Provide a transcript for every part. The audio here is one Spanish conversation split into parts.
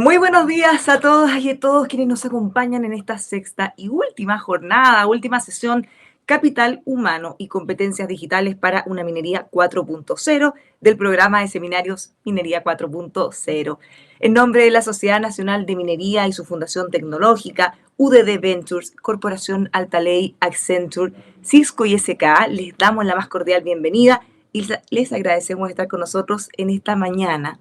Muy buenos días a todas y a todos quienes nos acompañan en esta sexta y última jornada, última sesión Capital Humano y Competencias Digitales para una Minería 4.0 del programa de seminarios Minería 4.0. En nombre de la Sociedad Nacional de Minería y su Fundación Tecnológica, UDD Ventures, Corporación Altaley, Accenture, Cisco y SKA, les damos la más cordial bienvenida y les agradecemos estar con nosotros en esta mañana.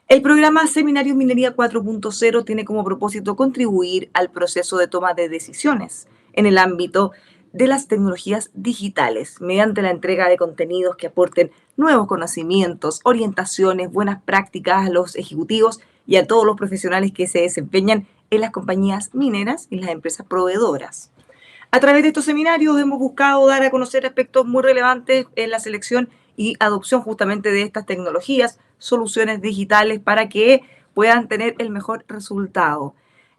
El programa Seminarios Minería 4.0 tiene como propósito contribuir al proceso de toma de decisiones en el ámbito de las tecnologías digitales, mediante la entrega de contenidos que aporten nuevos conocimientos, orientaciones, buenas prácticas a los ejecutivos y a todos los profesionales que se desempeñan en las compañías mineras y las empresas proveedoras. A través de estos seminarios hemos buscado dar a conocer aspectos muy relevantes en la selección y adopción justamente de estas tecnologías, soluciones digitales para que puedan tener el mejor resultado.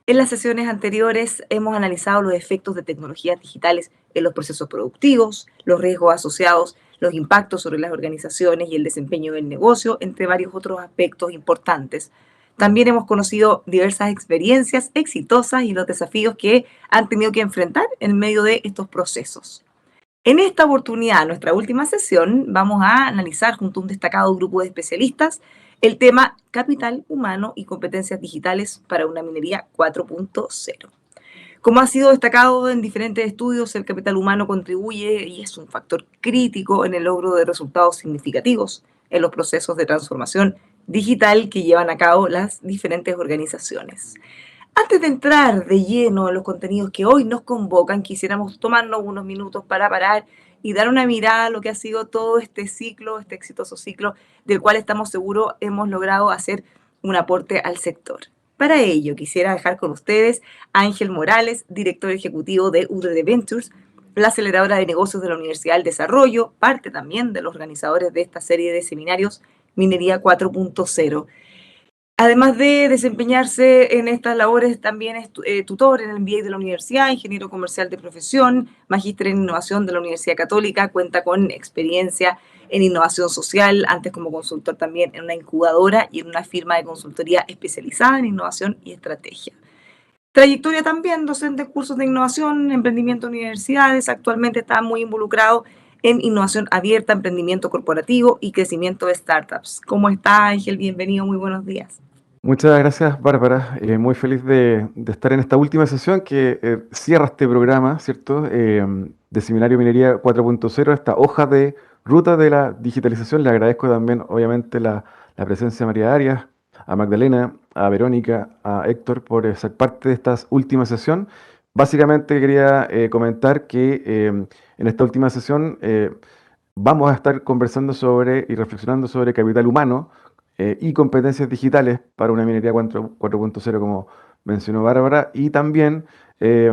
En las sesiones anteriores hemos analizado los efectos de tecnologías digitales en los procesos productivos, los riesgos asociados, los impactos sobre las organizaciones y el desempeño del negocio, entre varios otros aspectos importantes. También hemos conocido diversas experiencias exitosas y los desafíos que han tenido que enfrentar en medio de estos procesos. En esta oportunidad, nuestra última sesión, vamos a analizar junto a un destacado grupo de especialistas el tema capital humano y competencias digitales para una minería 4.0. Como ha sido destacado en diferentes estudios, el capital humano contribuye y es un factor crítico en el logro de resultados significativos en los procesos de transformación digital que llevan a cabo las diferentes organizaciones. Antes de entrar de lleno en los contenidos que hoy nos convocan, quisiéramos tomarnos unos minutos para parar y dar una mirada a lo que ha sido todo este ciclo, este exitoso ciclo, del cual estamos seguros hemos logrado hacer un aporte al sector. Para ello, quisiera dejar con ustedes a Ángel Morales, director ejecutivo de UDD Ventures, la aceleradora de negocios de la Universidad del Desarrollo, parte también de los organizadores de esta serie de seminarios Minería 4.0. Además de desempeñarse en estas labores, también es tutor en el MBA de la universidad, ingeniero comercial de profesión, magíster en innovación de la Universidad Católica, cuenta con experiencia en innovación social, antes como consultor también en una incubadora y en una firma de consultoría especializada en innovación y estrategia. Trayectoria también, docente en cursos de innovación, emprendimiento en universidades, actualmente está muy involucrado en innovación abierta, emprendimiento corporativo y crecimiento de startups. ¿Cómo está, Ángel? Bienvenido, muy buenos días. Muchas gracias, Bárbara. Muy feliz de estar en esta última sesión que cierra este programa, ¿cierto? De Seminario Minería 4.0, esta hoja de ruta de la digitalización. Le agradezco también, obviamente, la presencia de María Arias, a Magdalena, a Verónica, a Héctor por ser parte de esta última sesión. Básicamente quería comentar que en esta última sesión vamos a estar conversando sobre y reflexionando sobre capital humano y competencias digitales para una minería 4.0, como mencionó Bárbara, y también eh,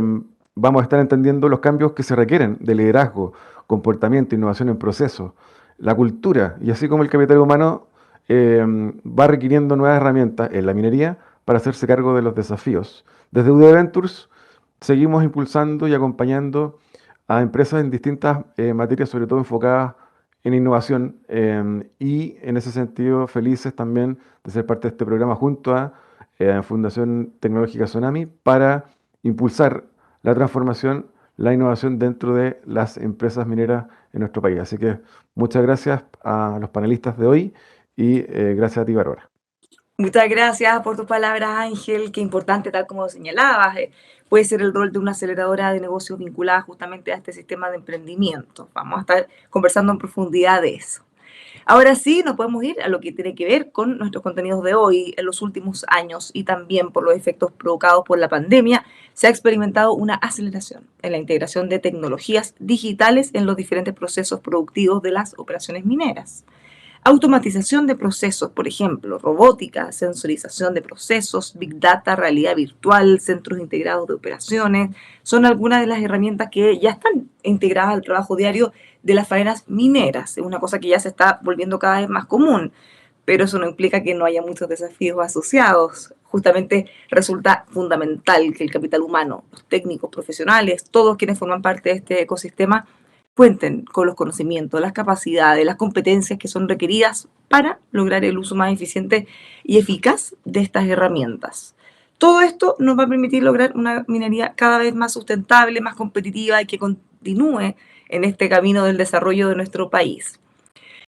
vamos a estar entendiendo los cambios que se requieren de liderazgo, comportamiento, innovación en procesos, la cultura, y así como el capital humano va requiriendo nuevas herramientas en la minería para hacerse cargo de los desafíos. Desde UD Ventures seguimos impulsando y acompañando a empresas en distintas materias, sobre todo enfocadas en innovación, y en ese sentido felices también de ser parte de este programa junto a Fundación Tecnológica Tsunami para impulsar la transformación, la innovación dentro de las empresas mineras en nuestro país. Así que muchas gracias a los panelistas de hoy y gracias a ti, Bárbara. Muchas gracias por tus palabras, Ángel. Qué importante, tal como señalabas, puede ser el rol de una aceleradora de negocios vinculada justamente a este sistema de emprendimiento. Vamos a estar conversando en profundidad de eso. Ahora sí, nos podemos ir a lo que tiene que ver con nuestros contenidos de hoy. En los últimos años y también por los efectos provocados por la pandemia, se ha experimentado una aceleración en la integración de tecnologías digitales en los diferentes procesos productivos de las operaciones mineras. Automatización de procesos, por ejemplo, robótica, sensorización de procesos, big data, realidad virtual, centros integrados de operaciones, son algunas de las herramientas que ya están integradas al trabajo diario de las faenas mineras. Es una cosa que ya se está volviendo cada vez más común, pero eso no implica que no haya muchos desafíos asociados. Justamente resulta fundamental que el capital humano, los técnicos profesionales, todos quienes forman parte de este ecosistema, cuenten con los conocimientos, las capacidades, las competencias que son requeridas para lograr el uso más eficiente y eficaz de estas herramientas. Todo esto nos va a permitir lograr una minería cada vez más sustentable, más competitiva y que continúe en este camino del desarrollo de nuestro país.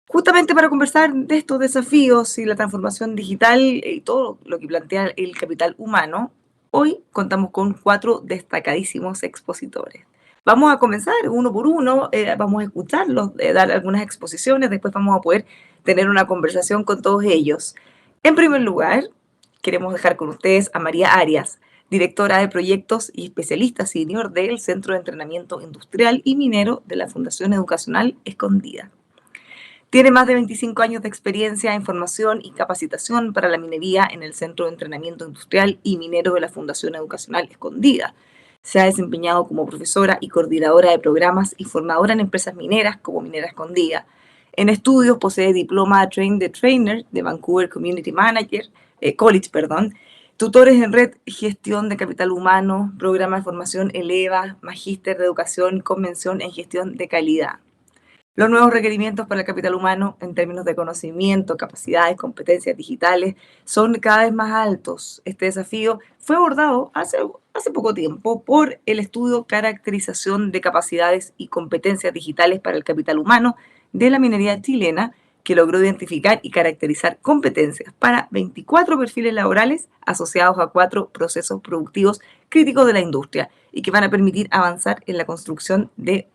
Justamente para conversar de estos desafíos y la transformación digital y todo lo que plantea el capital humano, hoy contamos con 4 destacadísimos expositores. Vamos a comenzar uno por uno, vamos a escucharlos, dar algunas exposiciones, después vamos a poder tener una conversación con todos ellos. En primer lugar, queremos dejar con ustedes a María Arias, directora de proyectos y especialista senior del Centro de Entrenamiento Industrial y Minero de la Fundación Educacional Escondida. Tiene más de 25 años de experiencia en formación y capacitación para la minería en el Centro de Entrenamiento Industrial y Minero de la Fundación Educacional Escondida. Se ha desempeñado como profesora y coordinadora de programas y formadora en empresas mineras como Minera Escondida. En estudios posee diploma Train the Trainer de Vancouver Community Manager, College, perdón, tutores en red, gestión de capital humano, programa de formación ELEVA, magíster de educación, convención en gestión de calidad. Los nuevos requerimientos para el capital humano en términos de conocimiento, capacidades, competencias digitales son cada vez más altos. Este desafío fue abordado hace poco tiempo por el estudio Caracterización de Capacidades y Competencias Digitales para el Capital Humano de la minería chilena, que logró identificar y caracterizar competencias para 24 perfiles laborales asociados a 4 procesos productivos críticos de la industria y que van a permitir avanzar en la construcción de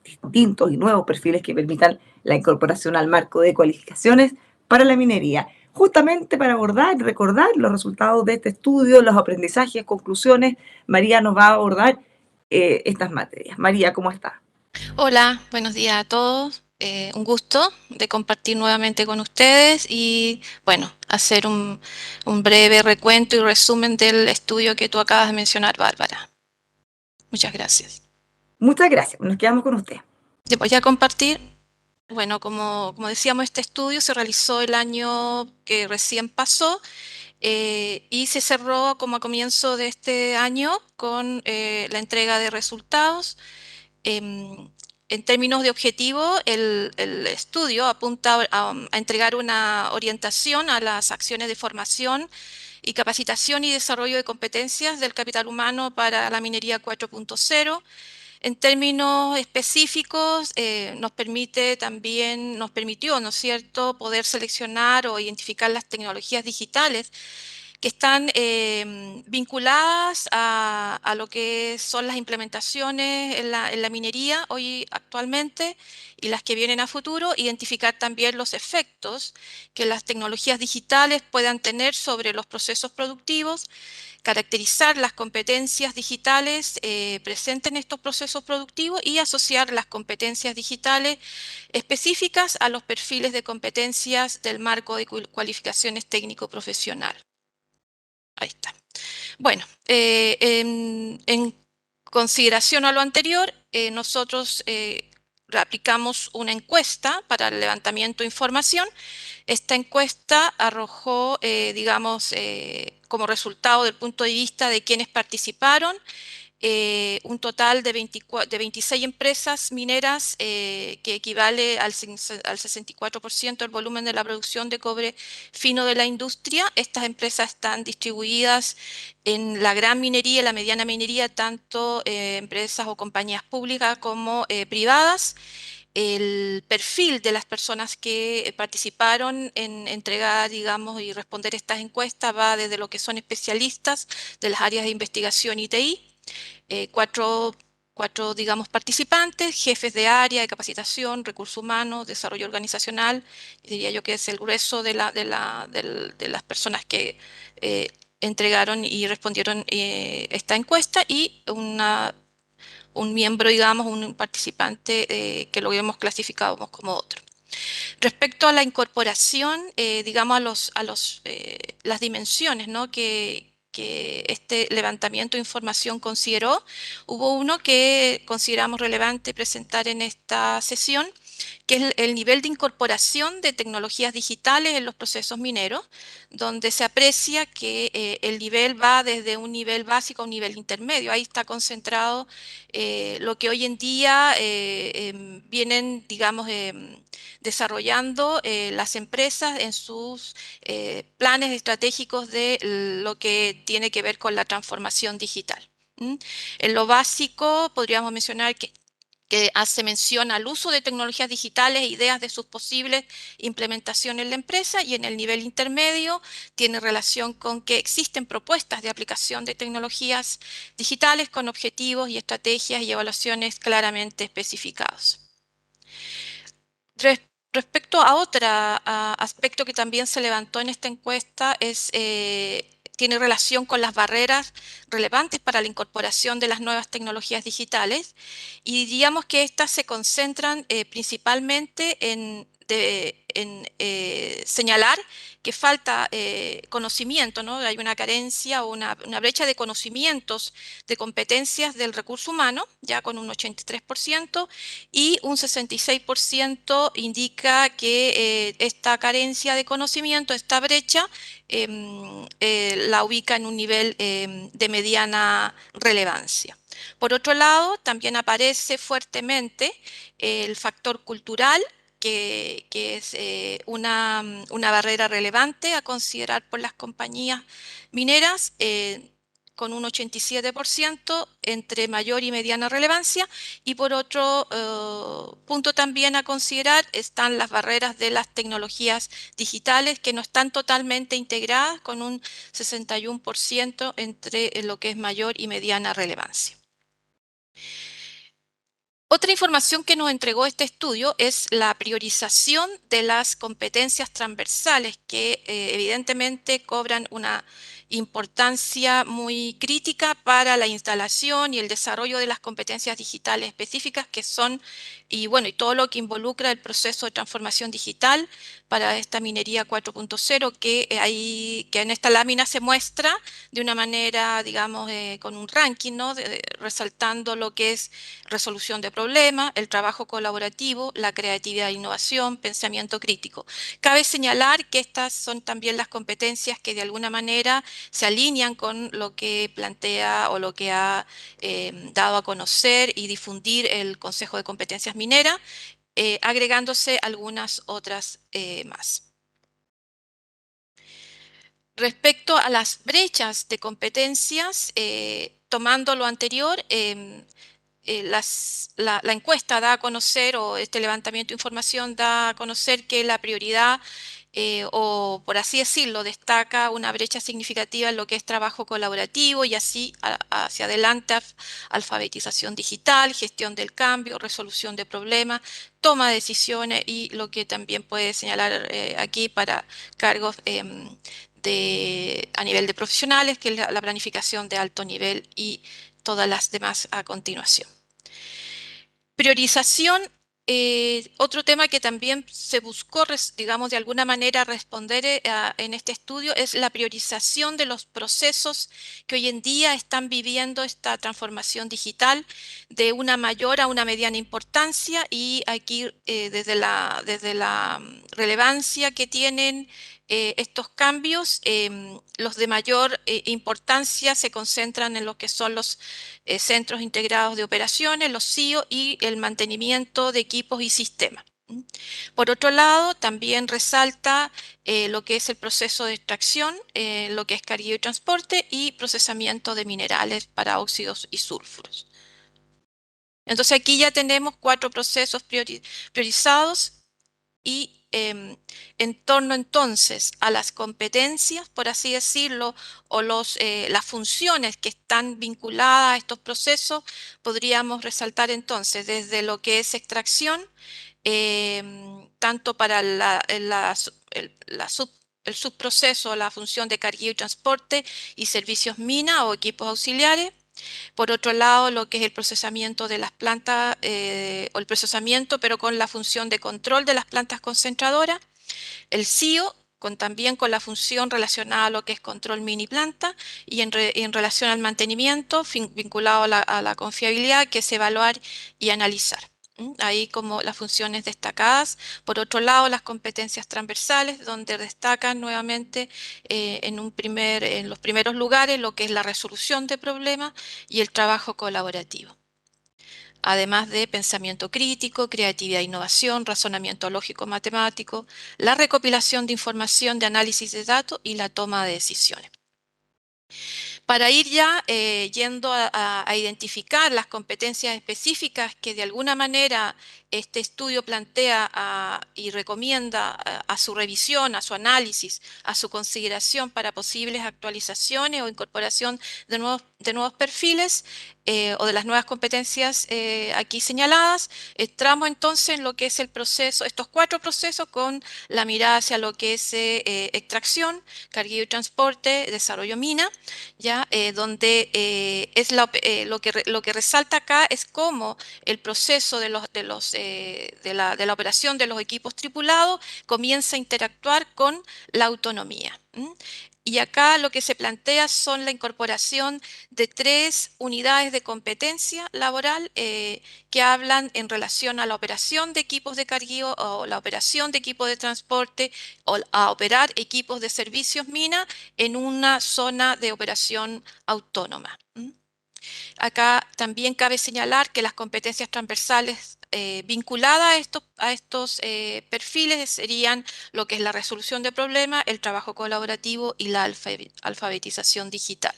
distintos y nuevos perfiles que permitan la incorporación al marco de cualificaciones para la minería, justamente para abordar y recordar los resultados de este estudio, los aprendizajes, conclusiones. María nos va a abordar estas materias. María, ¿cómo está? Hola, buenos días a todos. Un gusto de compartir nuevamente con ustedes y, bueno, hacer un breve recuento y resumen del estudio que tú acabas de mencionar, Bárbara. Muchas gracias. Muchas gracias, nos quedamos con usted. Te voy a compartir. Bueno, como decíamos, este estudio se realizó el año que recién pasó y se cerró como a comienzo de este año con la entrega de resultados. Em, en términos de objetivo, el estudio apunta a entregar una orientación a las acciones de formación y capacitación y desarrollo de competencias del capital humano para la minería 4.0. En términos específicos, nos permitió, ¿no es cierto?, poder seleccionar o identificar las tecnologías digitales que están vinculadas a lo que son las implementaciones en la minería hoy actualmente y las que vienen a futuro, identificar también los efectos que las tecnologías digitales puedan tener sobre los procesos productivos, caracterizar las competencias digitales presentes en estos procesos productivos y asociar las competencias digitales específicas a los perfiles de competencias del marco de cualificaciones técnico-profesional. Ahí está. Bueno, en consideración a lo anterior, nosotros aplicamos una encuesta para el levantamiento de información. Esta encuesta arrojó, digamos, como resultado del punto de vista de quienes participaron, un total de 26 empresas mineras que equivale al 64% del volumen de la producción de cobre fino de la industria. Estas empresas están distribuidas en la gran minería y la mediana minería, tanto empresas o compañías públicas como privadas. El perfil de las personas que participaron en entregar, digamos, y responder estas encuestas va desde lo que son especialistas de las áreas de investigación y TI, cuatro, digamos, participantes, jefes de área de capacitación, recursos humanos, desarrollo organizacional, diría yo que es el grueso de las personas que entregaron y respondieron esta encuesta y un miembro, digamos, un participante que lo hemos clasificado como otro. Respecto a la incorporación, digamos, las dimensiones, ¿no?, que este levantamiento de información consideró, hubo uno que consideramos relevante presentar en esta sesión, que es el nivel de incorporación de tecnologías digitales en los procesos mineros, donde se aprecia que el nivel va desde un nivel básico a un nivel intermedio. Ahí está concentrado lo que hoy en día vienen, digamos, desarrollando las empresas en sus planes estratégicos de lo que tiene que ver con la transformación digital. En lo básico, podríamos mencionar que hace mención al uso de tecnologías digitales e ideas de sus posibles implementaciones en la empresa, y en el nivel intermedio tiene relación con que existen propuestas de aplicación de tecnologías digitales con objetivos y estrategias y evaluaciones claramente especificados. Respecto a otro aspecto que también se levantó en esta encuesta, tiene relación con las barreras relevantes para la incorporación de las nuevas tecnologías digitales, y diríamos que estas se concentran principalmente en señalar que falta conocimiento, ¿no? Hay una carencia o una brecha de conocimientos, de competencias del recurso humano, ya con un 83%, y un 66% indica que esta carencia de conocimiento, esta brecha, la ubica en un nivel de mediana relevancia. Por otro lado, también aparece fuertemente el factor cultural, que es una barrera relevante a considerar por las compañías mineras, con un 87% entre mayor y mediana relevancia. Y por otro punto también a considerar están las barreras de las tecnologías digitales, que no están totalmente integradas, con un 61% entre lo que es mayor y mediana relevancia. Otra información que nos entregó este estudio es la priorización de las competencias transversales, que evidentemente cobran una importancia muy crítica para la instalación y el desarrollo de las competencias digitales específicas, que son, y bueno, y todo lo que involucra el proceso de transformación digital para esta minería 4.0, que en esta lámina se muestra de una manera, digamos, con un ranking, ¿no? Resaltando lo que es resolución de problemas, el trabajo colaborativo, la creatividad e innovación, pensamiento crítico. Cabe señalar que estas son también las competencias que de alguna manera se alinean con lo que plantea o lo que ha dado a conocer y difundir el Consejo de Competencias Mineras, agregándose algunas otras más. Respecto a las brechas de competencias, tomando lo anterior, la encuesta da a conocer, o este levantamiento de información da a conocer, que la prioridad, o por así decirlo, destaca una brecha significativa en lo que es trabajo colaborativo, y así hacia adelante alfabetización digital, gestión del cambio, resolución de problemas, toma de decisiones, y lo que también puede señalar aquí para cargos a nivel de profesionales, que es la planificación de alto nivel, y todas las demás a continuación. Priorización, otro tema que también se buscó, digamos, de alguna manera responder en este estudio, es la priorización de los procesos que hoy en día están viviendo esta transformación digital de una mayor a una mediana importancia, y aquí desde la relevancia que tienen estos cambios, los de mayor importancia se concentran en lo que son los centros integrados de operaciones, los CIO, y el mantenimiento de equipos y sistemas. Por otro lado, también resalta lo que es el proceso de extracción, lo que es cargueo y transporte, y procesamiento de minerales para óxidos y sulfuros. Entonces aquí ya tenemos 4 procesos priorizados, y en torno entonces a las competencias, por así decirlo, o las funciones que están vinculadas a estos procesos, podríamos resaltar entonces desde lo que es extracción, tanto para el subproceso, la función de cargueo y transporte y servicios mina o equipos auxiliares. Por otro lado, lo que es el procesamiento de las plantas, o el procesamiento, pero con la función de control de las plantas concentradoras. El CIO, también con la función relacionada a lo que es control mini planta, y en relación al mantenimiento, vinculado a la confiabilidad, que es evaluar y analizar. Ahí como las funciones destacadas. Por otro lado, las competencias transversales, donde destacan nuevamente en los primeros lugares lo que es la resolución de problemas y el trabajo colaborativo. Además de pensamiento crítico, creatividad e innovación, razonamiento lógico-matemático, la recopilación de información de análisis de datos y la toma de decisiones. Para ir ya yendo a identificar las competencias específicas que de alguna manera este estudio plantea y recomienda a su revisión, a su análisis, a su consideración para posibles actualizaciones o incorporación de nuevos perfiles o de las nuevas competencias aquí señaladas, entramos entonces en lo que es el proceso, estos 4 procesos con la mirada hacia lo que es extracción, carguillo y transporte, desarrollo mina, ya donde lo que resalta acá es cómo el proceso de la operación de los equipos tripulados comienza a interactuar con la autonomía. Y acá lo que se plantea son la incorporación de 3 unidades de competencia laboral que hablan en relación a la operación de equipos de carguío o la operación de equipos de transporte o a operar equipos de servicios mina en una zona de operación autónoma. Acá también cabe señalar que las competencias transversales vinculadas a estos perfiles serían lo que es la resolución de problemas, el trabajo colaborativo y la alfabetización digital.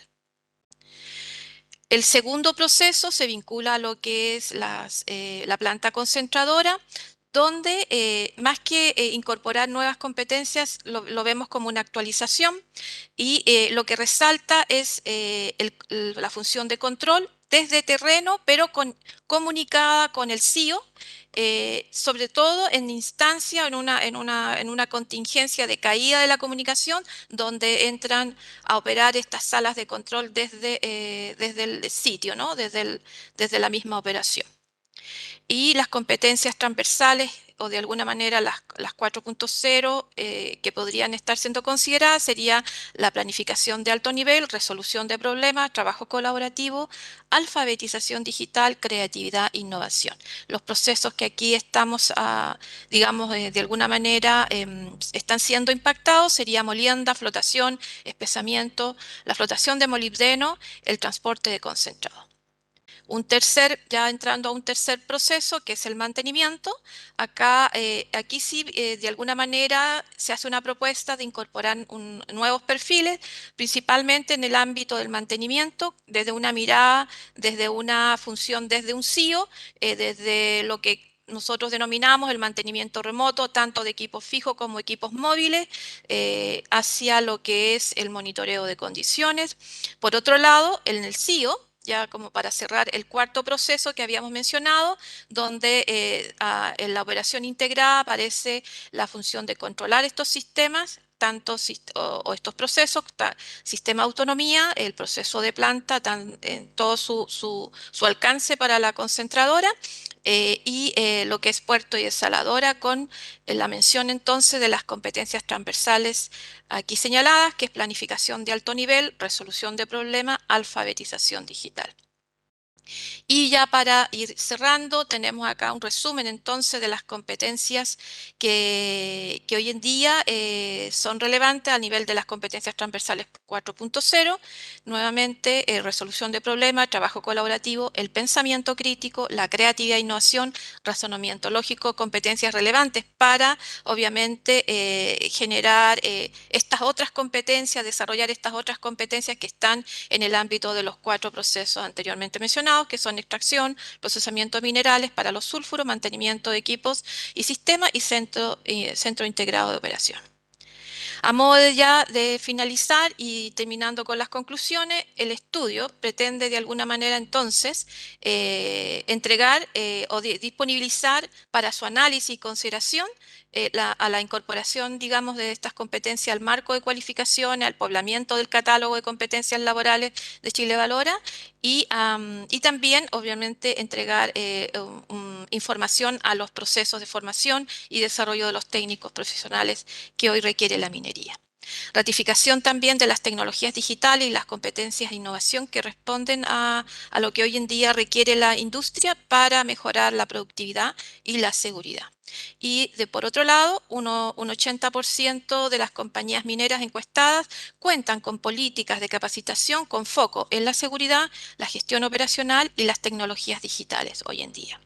El segundo proceso se vincula a lo que es la planta concentradora, donde más que incorporar nuevas competencias, lo vemos como una actualización y lo que resalta es la función de control desde terreno, pero comunicada con el CIO, sobre todo en instancia, en una contingencia de caída de la comunicación, donde entran a operar estas salas de control desde el sitio, ¿no? Desde la misma operación. Y las competencias transversales o de alguna manera las 4.0 que podrían estar siendo consideradas sería la planificación de alto nivel, resolución de problemas, trabajo colaborativo, alfabetización digital, creatividad, innovación. Los procesos que aquí estamos, digamos, de alguna manera están siendo impactados sería molienda, flotación, espesamiento, la flotación de molibdeno, el transporte de concentrado. Ya entrando a un tercer proceso, que es el mantenimiento, aquí sí, de alguna manera, se hace una propuesta de incorporar nuevos perfiles, principalmente en el ámbito del mantenimiento, desde una mirada, desde una función, desde un CIO, desde lo que nosotros denominamos el mantenimiento remoto, tanto de equipos fijos como equipos móviles, hacia lo que es el monitoreo de condiciones. Por otro lado, en el CIO, ya como para cerrar el cuarto proceso que habíamos mencionado, donde en la operación integrada aparece la función de controlar estos sistemas, o estos procesos, sistema de autonomía, el proceso de planta, en todo su alcance para la concentradora, y lo que es puerto y desaladora, con la mención entonces de las competencias transversales aquí señaladas, que es planificación de alto nivel, resolución de problemas, alfabetización digital. Y ya para ir cerrando, tenemos acá un resumen entonces de las competencias que hoy en día son relevantes a nivel de las competencias transversales 4.0. Nuevamente, resolución de problemas, trabajo colaborativo, el pensamiento crítico, la creatividad e innovación, razonamiento lógico, competencias relevantes para, obviamente, generar estas otras competencias, desarrollar estas otras competencias que están en el ámbito de los 4 procesos anteriormente mencionados, que son extracción, procesamiento de minerales para los sulfuros, mantenimiento de equipos y sistemas y centro integrado de operación. A modo de finalizar y terminando con las conclusiones, el estudio pretende de alguna manera entonces entregar o disponibilizar para su análisis y consideración a la incorporación, digamos, de estas competencias al marco de cualificaciones, al poblamiento del catálogo de competencias laborales de Chile Valora y también, obviamente, entregar información a los procesos de formación y desarrollo de los técnicos profesionales que hoy requiere la minería. Ratificación también de las tecnologías digitales y las competencias de innovación que responden a lo que hoy en día requiere la industria para mejorar la productividad y la seguridad. Y por otro lado, un 80% de las compañías mineras encuestadas cuentan con políticas de capacitación con foco en la seguridad, la gestión operacional y las tecnologías digitales hoy en día.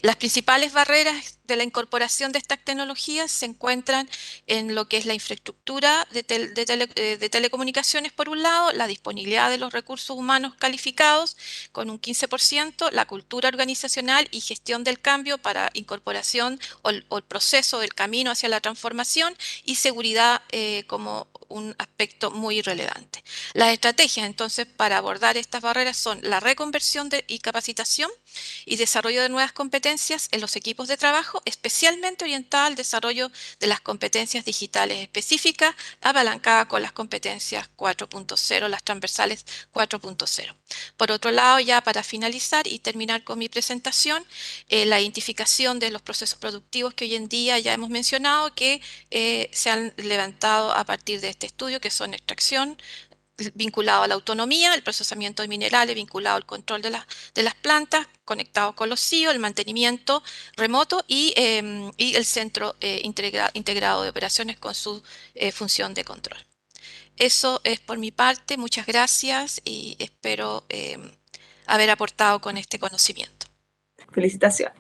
Las principales barreras de la incorporación de estas tecnologías se encuentran en lo que es la infraestructura de telecomunicaciones, por un lado, la disponibilidad de los recursos humanos calificados con un 15%, la cultura organizacional y gestión del cambio para incorporación o el proceso del camino hacia la transformación, y seguridad como un aspecto muy relevante. Las estrategias, entonces, para abordar estas barreras son la reconversión y capacitación y desarrollo de nuevas competencias en los equipos de trabajo, especialmente orientada al desarrollo de las competencias digitales específicas, apalancada con las competencias 4.0, las transversales 4.0. Por otro lado, ya para finalizar y terminar con mi presentación, la identificación de los procesos productivos que hoy en día ya hemos mencionado que se han levantado a partir de este estudio, que son extracción, vinculado a la autonomía, el procesamiento de minerales, vinculado al control de las plantas, conectado con los CIO, el mantenimiento remoto y el centro integrado de operaciones con su función de control. Eso es por mi parte. Muchas gracias y espero haber aportado con este conocimiento. Felicitaciones.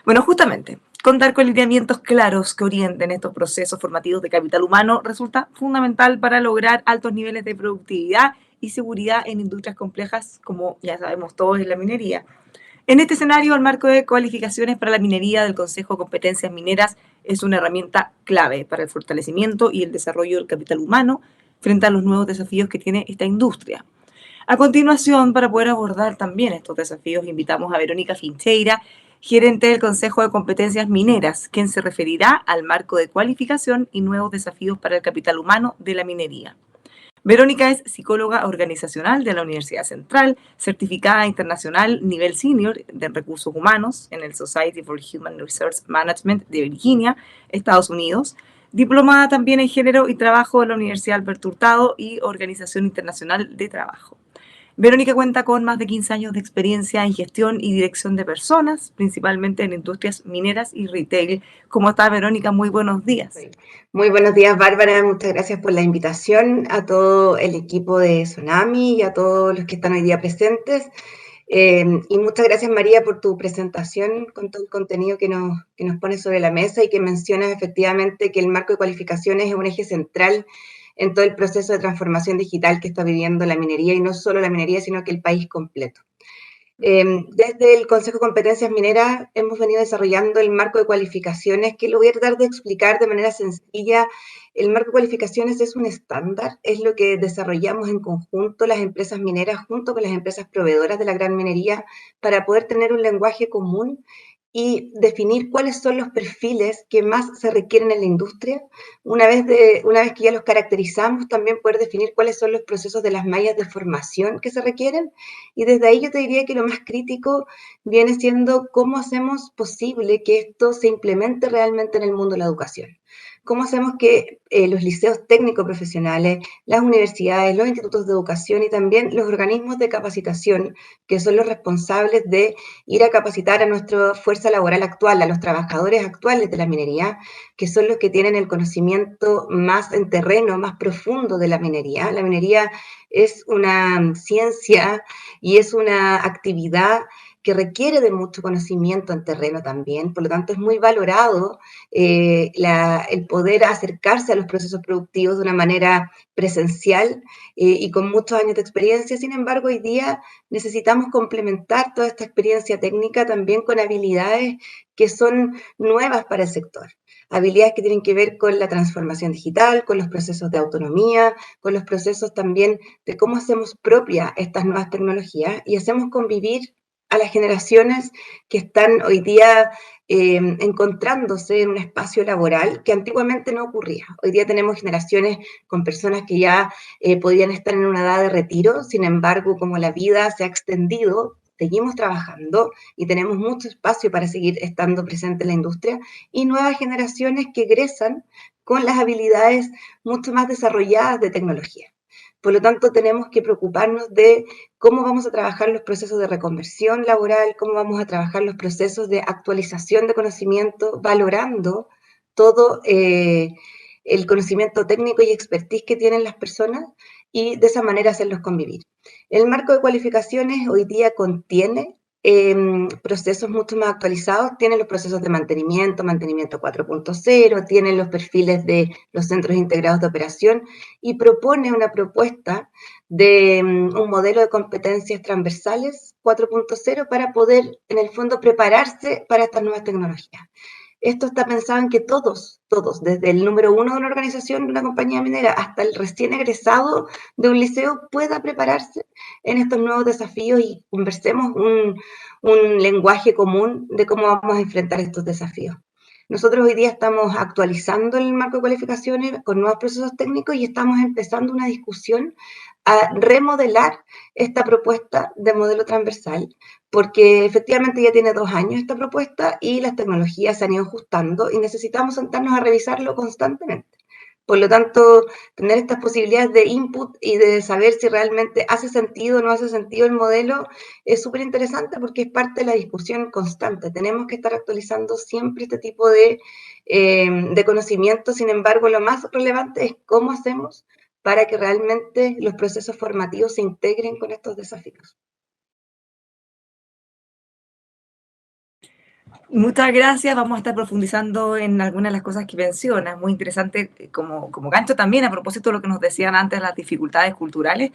Bueno, justamente, contar con lineamientos claros que orienten estos procesos formativos de capital humano resulta fundamental para lograr altos niveles de productividad y seguridad en industrias complejas, como ya sabemos todos en la minería. En este escenario, el marco de cualificaciones para la minería del Consejo de Competencias Mineras es una herramienta clave para el fortalecimiento y el desarrollo del capital humano frente a los nuevos desafíos que tiene esta industria. A continuación, para poder abordar también estos desafíos, invitamos a Verónica Fincheira, gerente del Consejo de Competencias Mineras, quien se referirá al marco de cualificación y nuevos desafíos para el capital humano de la minería. Verónica es psicóloga organizacional de la Universidad Central, certificada internacional nivel senior de recursos humanos en el Society for Human Resource Management de Virginia, Estados Unidos, diplomada también en género y trabajo de la Universidad Alberto Hurtado y Organización Internacional de Trabajo. Verónica cuenta con más de 15 años de experiencia en gestión y dirección de personas, principalmente en industrias mineras y retail. ¿Cómo está, Verónica? Muy buenos días. Muy buenos días, Bárbara. Muchas gracias por la invitación a todo el equipo de Tsunami y a todos los que están hoy día presentes. Y muchas gracias, María, por tu presentación con todo el contenido que nos pones sobre la mesa y que mencionas efectivamente que el marco de cualificaciones es un eje central en todo el proceso de transformación digital que está viviendo la minería, y no solo la minería, sino que el país completo. Desde el Consejo de Competencias Mineras hemos venido desarrollando el marco de cualificaciones, que lo voy a tratar de explicar de manera sencilla. El marco de cualificaciones es un estándar, es lo que desarrollamos en conjunto las empresas mineras junto con las empresas proveedoras de la gran minería para poder tener un lenguaje común y definir cuáles son los perfiles que más se requieren en la industria. Una vez que ya los caracterizamos, también poder definir cuáles son los procesos de las mallas de formación que se requieren. Y desde ahí yo te diría que lo más crítico viene siendo cómo hacemos posible que esto se implemente realmente en el mundo de la educación. ¿Cómo hacemos que los liceos técnico-profesionales, las universidades, los institutos de educación y también los organismos de capacitación, que son los responsables de ir a capacitar a nuestra fuerza laboral actual, a los trabajadores actuales de la minería, que son los que tienen el conocimiento más en terreno, más profundo de la minería? La minería es una ciencia y es una actividad que requiere de mucho conocimiento en terreno también, por lo tanto es muy valorado el poder acercarse a los procesos productivos de una manera presencial y con muchos años de experiencia. Sin embargo, hoy día necesitamos complementar toda esta experiencia técnica también con habilidades que son nuevas para el sector. Habilidades que tienen que ver con la transformación digital, con los procesos de autonomía, con los procesos también de cómo hacemos propia estas nuevas tecnologías y hacemos convivir a las generaciones que están hoy día encontrándose en un espacio laboral que antiguamente no ocurría. Hoy día tenemos generaciones con personas que ya podían estar en una edad de retiro, sin embargo, como la vida se ha extendido, seguimos trabajando y tenemos mucho espacio para seguir estando presente en la industria, y nuevas generaciones que egresan con las habilidades mucho más desarrolladas de tecnología. Por lo tanto, tenemos que preocuparnos de cómo vamos a trabajar los procesos de reconversión laboral, cómo vamos a trabajar los procesos de actualización de conocimiento, valorando todo el conocimiento técnico y expertise que tienen las personas y de esa manera hacerlos convivir. El marco de cualificaciones hoy día contiene procesos mucho más actualizados, tienen los procesos de mantenimiento 4.0, tienen los perfiles de los centros integrados de operación y propone una propuesta de un modelo de competencias transversales 4.0 para poder, en el fondo, prepararse para estas nuevas tecnologías. Esto está pensado en que todos, desde el número 1 de una organización, de una compañía minera, hasta el recién egresado de un liceo, pueda prepararse en estos nuevos desafíos y conversemos un lenguaje común de cómo vamos a enfrentar estos desafíos. Nosotros hoy día estamos actualizando el marco de cualificaciones con nuevos procesos técnicos y estamos empezando una discusión a remodelar esta propuesta de modelo transversal, porque efectivamente ya tiene 2 años esta propuesta y las tecnologías se han ido ajustando y necesitamos sentarnos a revisarlo constantemente. Por lo tanto, tener estas posibilidades de input y de saber si realmente hace sentido o no hace sentido el modelo es súper interesante porque es parte de la discusión constante. Tenemos que estar actualizando siempre este tipo de conocimiento. Sin embargo, lo más relevante es cómo hacemos para que realmente los procesos formativos se integren con estos desafíos. Muchas gracias. Vamos a estar profundizando en algunas de las cosas que mencionas. Muy interesante como gancho también, a propósito de lo que nos decían antes, las dificultades culturales.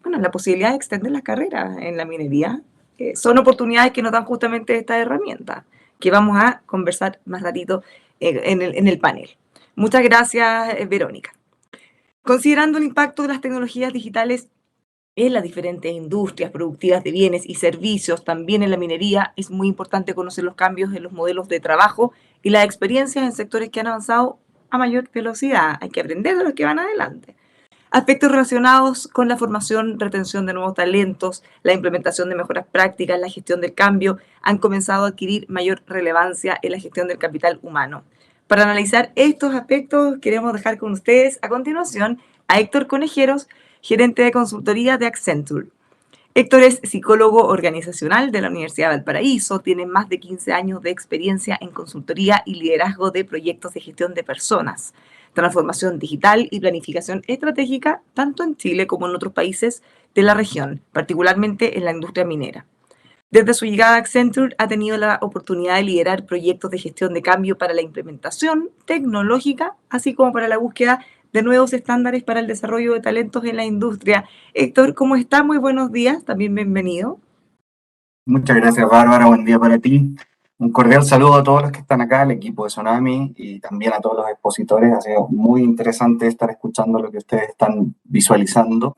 Bueno, la posibilidad de extender las carreras en la minería son oportunidades que nos dan justamente esta herramienta, que vamos a conversar más ratito en el panel. Muchas gracias, Verónica. Considerando el impacto de las tecnologías digitales en las diferentes industrias productivas de bienes y servicios, también en la minería, es muy importante conocer los cambios en los modelos de trabajo y las experiencias en sectores que han avanzado a mayor velocidad. Hay que aprender de los que van adelante. Aspectos relacionados con la formación, retención de nuevos talentos, la implementación de mejoras prácticas, la gestión del cambio, han comenzado a adquirir mayor relevancia en la gestión del capital humano. Para analizar estos aspectos, queremos dejar con ustedes a continuación a Héctor Conejeros, gerente de consultoría de Accenture. Héctor es psicólogo organizacional de la Universidad de Valparaíso, tiene más de 15 años de experiencia en consultoría y liderazgo de proyectos de gestión de personas, transformación digital y planificación estratégica, tanto en Chile como en otros países de la región, particularmente en la industria minera. Desde su llegada a Accenture ha tenido la oportunidad de liderar proyectos de gestión de cambio para la implementación tecnológica, así como para la búsqueda de nuevos estándares para el desarrollo de talentos en la industria. Héctor, ¿cómo está? Muy buenos días, también bienvenido. Muchas gracias, Bárbara. Buen día para ti. Un cordial saludo a todos los que están acá, al equipo de Sonami y también a todos los expositores. Ha sido muy interesante estar escuchando lo que ustedes están visualizando.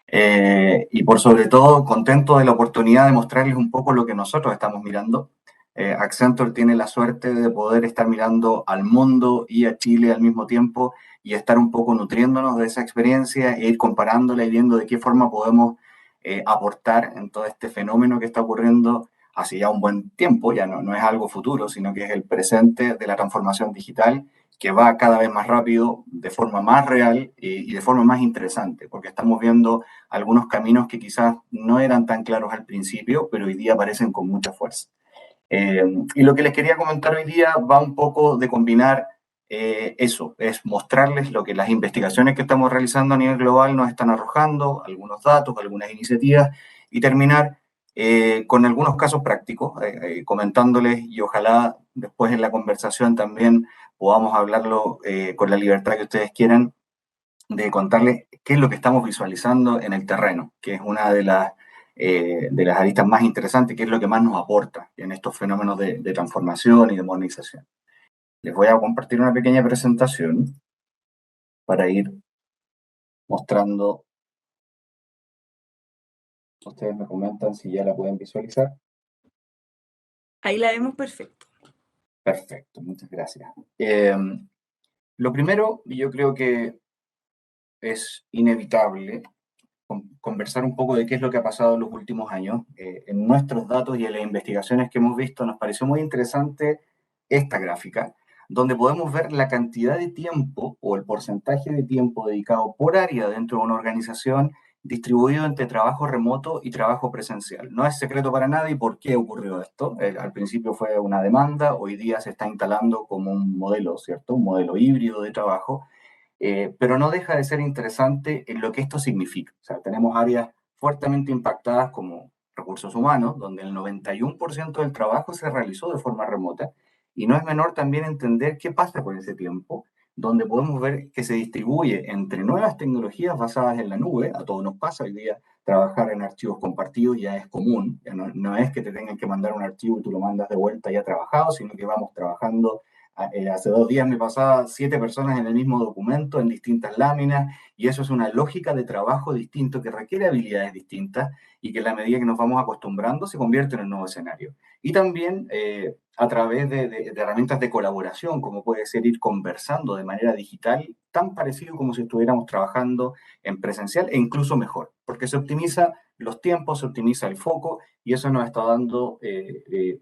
Y por sobre todo, contento de la oportunidad de mostrarles un poco lo que nosotros estamos mirando. Accenture tiene la suerte de poder estar mirando al mundo y a Chile al mismo tiempo y estar un poco nutriéndonos de esa experiencia e ir comparándola y viendo de qué forma podemos aportar en todo este fenómeno que está ocurriendo hace ya un buen tiempo, ya no es algo futuro, sino que es el presente de la transformación digital que va cada vez más rápido, de forma más real y de forma más interesante, porque estamos viendo algunos caminos que quizás no eran tan claros al principio, pero hoy día aparecen con mucha fuerza. Y lo que les quería comentar hoy día va un poco de combinar eso, es mostrarles lo que las investigaciones que estamos realizando a nivel global nos están arrojando, algunos datos, algunas iniciativas, y terminar con algunos casos prácticos, comentándoles y ojalá después en la conversación también podamos hablarlo con la libertad que ustedes quieran, de contarles qué es lo que estamos visualizando en el terreno, que es una de las aristas más interesantes, que es lo que más nos aporta en estos fenómenos de transformación y de modernización. Les voy a compartir una pequeña presentación para ir mostrando. Ustedes me comentan si ya la pueden visualizar. Ahí la vemos perfecto. Perfecto, muchas gracias. Lo primero, yo creo que es inevitable conversar un poco de qué es lo que ha pasado en los últimos años. En nuestros datos y en las investigaciones que hemos visto, nos pareció muy interesante esta gráfica. donde podemos ver la cantidad de tiempo o el porcentaje de tiempo dedicado por área dentro de una organización distribuido entre trabajo remoto y trabajo presencial. No es secreto para nadie por qué ocurrió esto. Al principio fue una demanda, hoy día se está instalando como un modelo, ¿cierto? Un modelo híbrido de trabajo, pero no deja de ser interesante en lo que esto significa. O sea, tenemos áreas fuertemente impactadas como recursos humanos, donde el 91% del trabajo se realizó de forma remota, y no es menor también entender qué pasa con ese tiempo, donde podemos ver que se distribuye entre nuevas tecnologías basadas en la nube. A todos nos pasa hoy día trabajar en archivos compartidos, ya es común, ya no es que te tengan que mandar un archivo y tú lo mandas de vuelta ya trabajado, sino que vamos trabajando. Hace 2 días me pasaba 7 personas en el mismo documento, en distintas láminas, y eso es una lógica de trabajo distinto que requiere habilidades distintas y que en la medida que nos vamos acostumbrando se convierte en un nuevo escenario. Y también a través de herramientas de colaboración, como puede ser ir conversando de manera digital, tan parecido como si estuviéramos trabajando en presencial e incluso mejor, porque se optimiza los tiempos, se optimiza el foco y eso nos está dando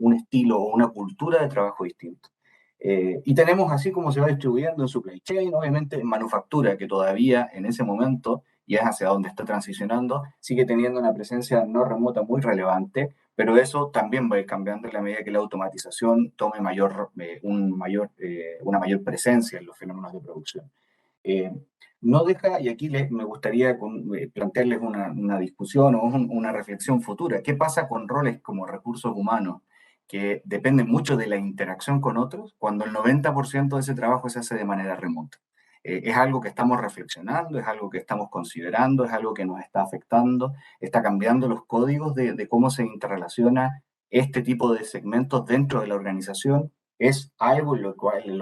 un estilo o una cultura de trabajo distinto. Y tenemos así como se va distribuyendo en supply chain, obviamente en manufactura, que todavía en ese momento, y es hacia donde está transicionando, sigue teniendo una presencia no remota muy relevante, pero eso también va a ir cambiando en la medida que la automatización tome una mayor presencia en los fenómenos de producción. Eh, no deja, y aquí me gustaría plantearles una discusión o una reflexión futura. ¿Qué pasa con roles como recursos humanos que dependen mucho de la interacción con otros cuando el 90% de ese trabajo se hace de manera remota? Es algo que estamos reflexionando, es algo que estamos considerando, es algo que nos está afectando, está cambiando los códigos de cómo se interrelaciona este tipo de segmentos dentro de la organización. Es algo en lo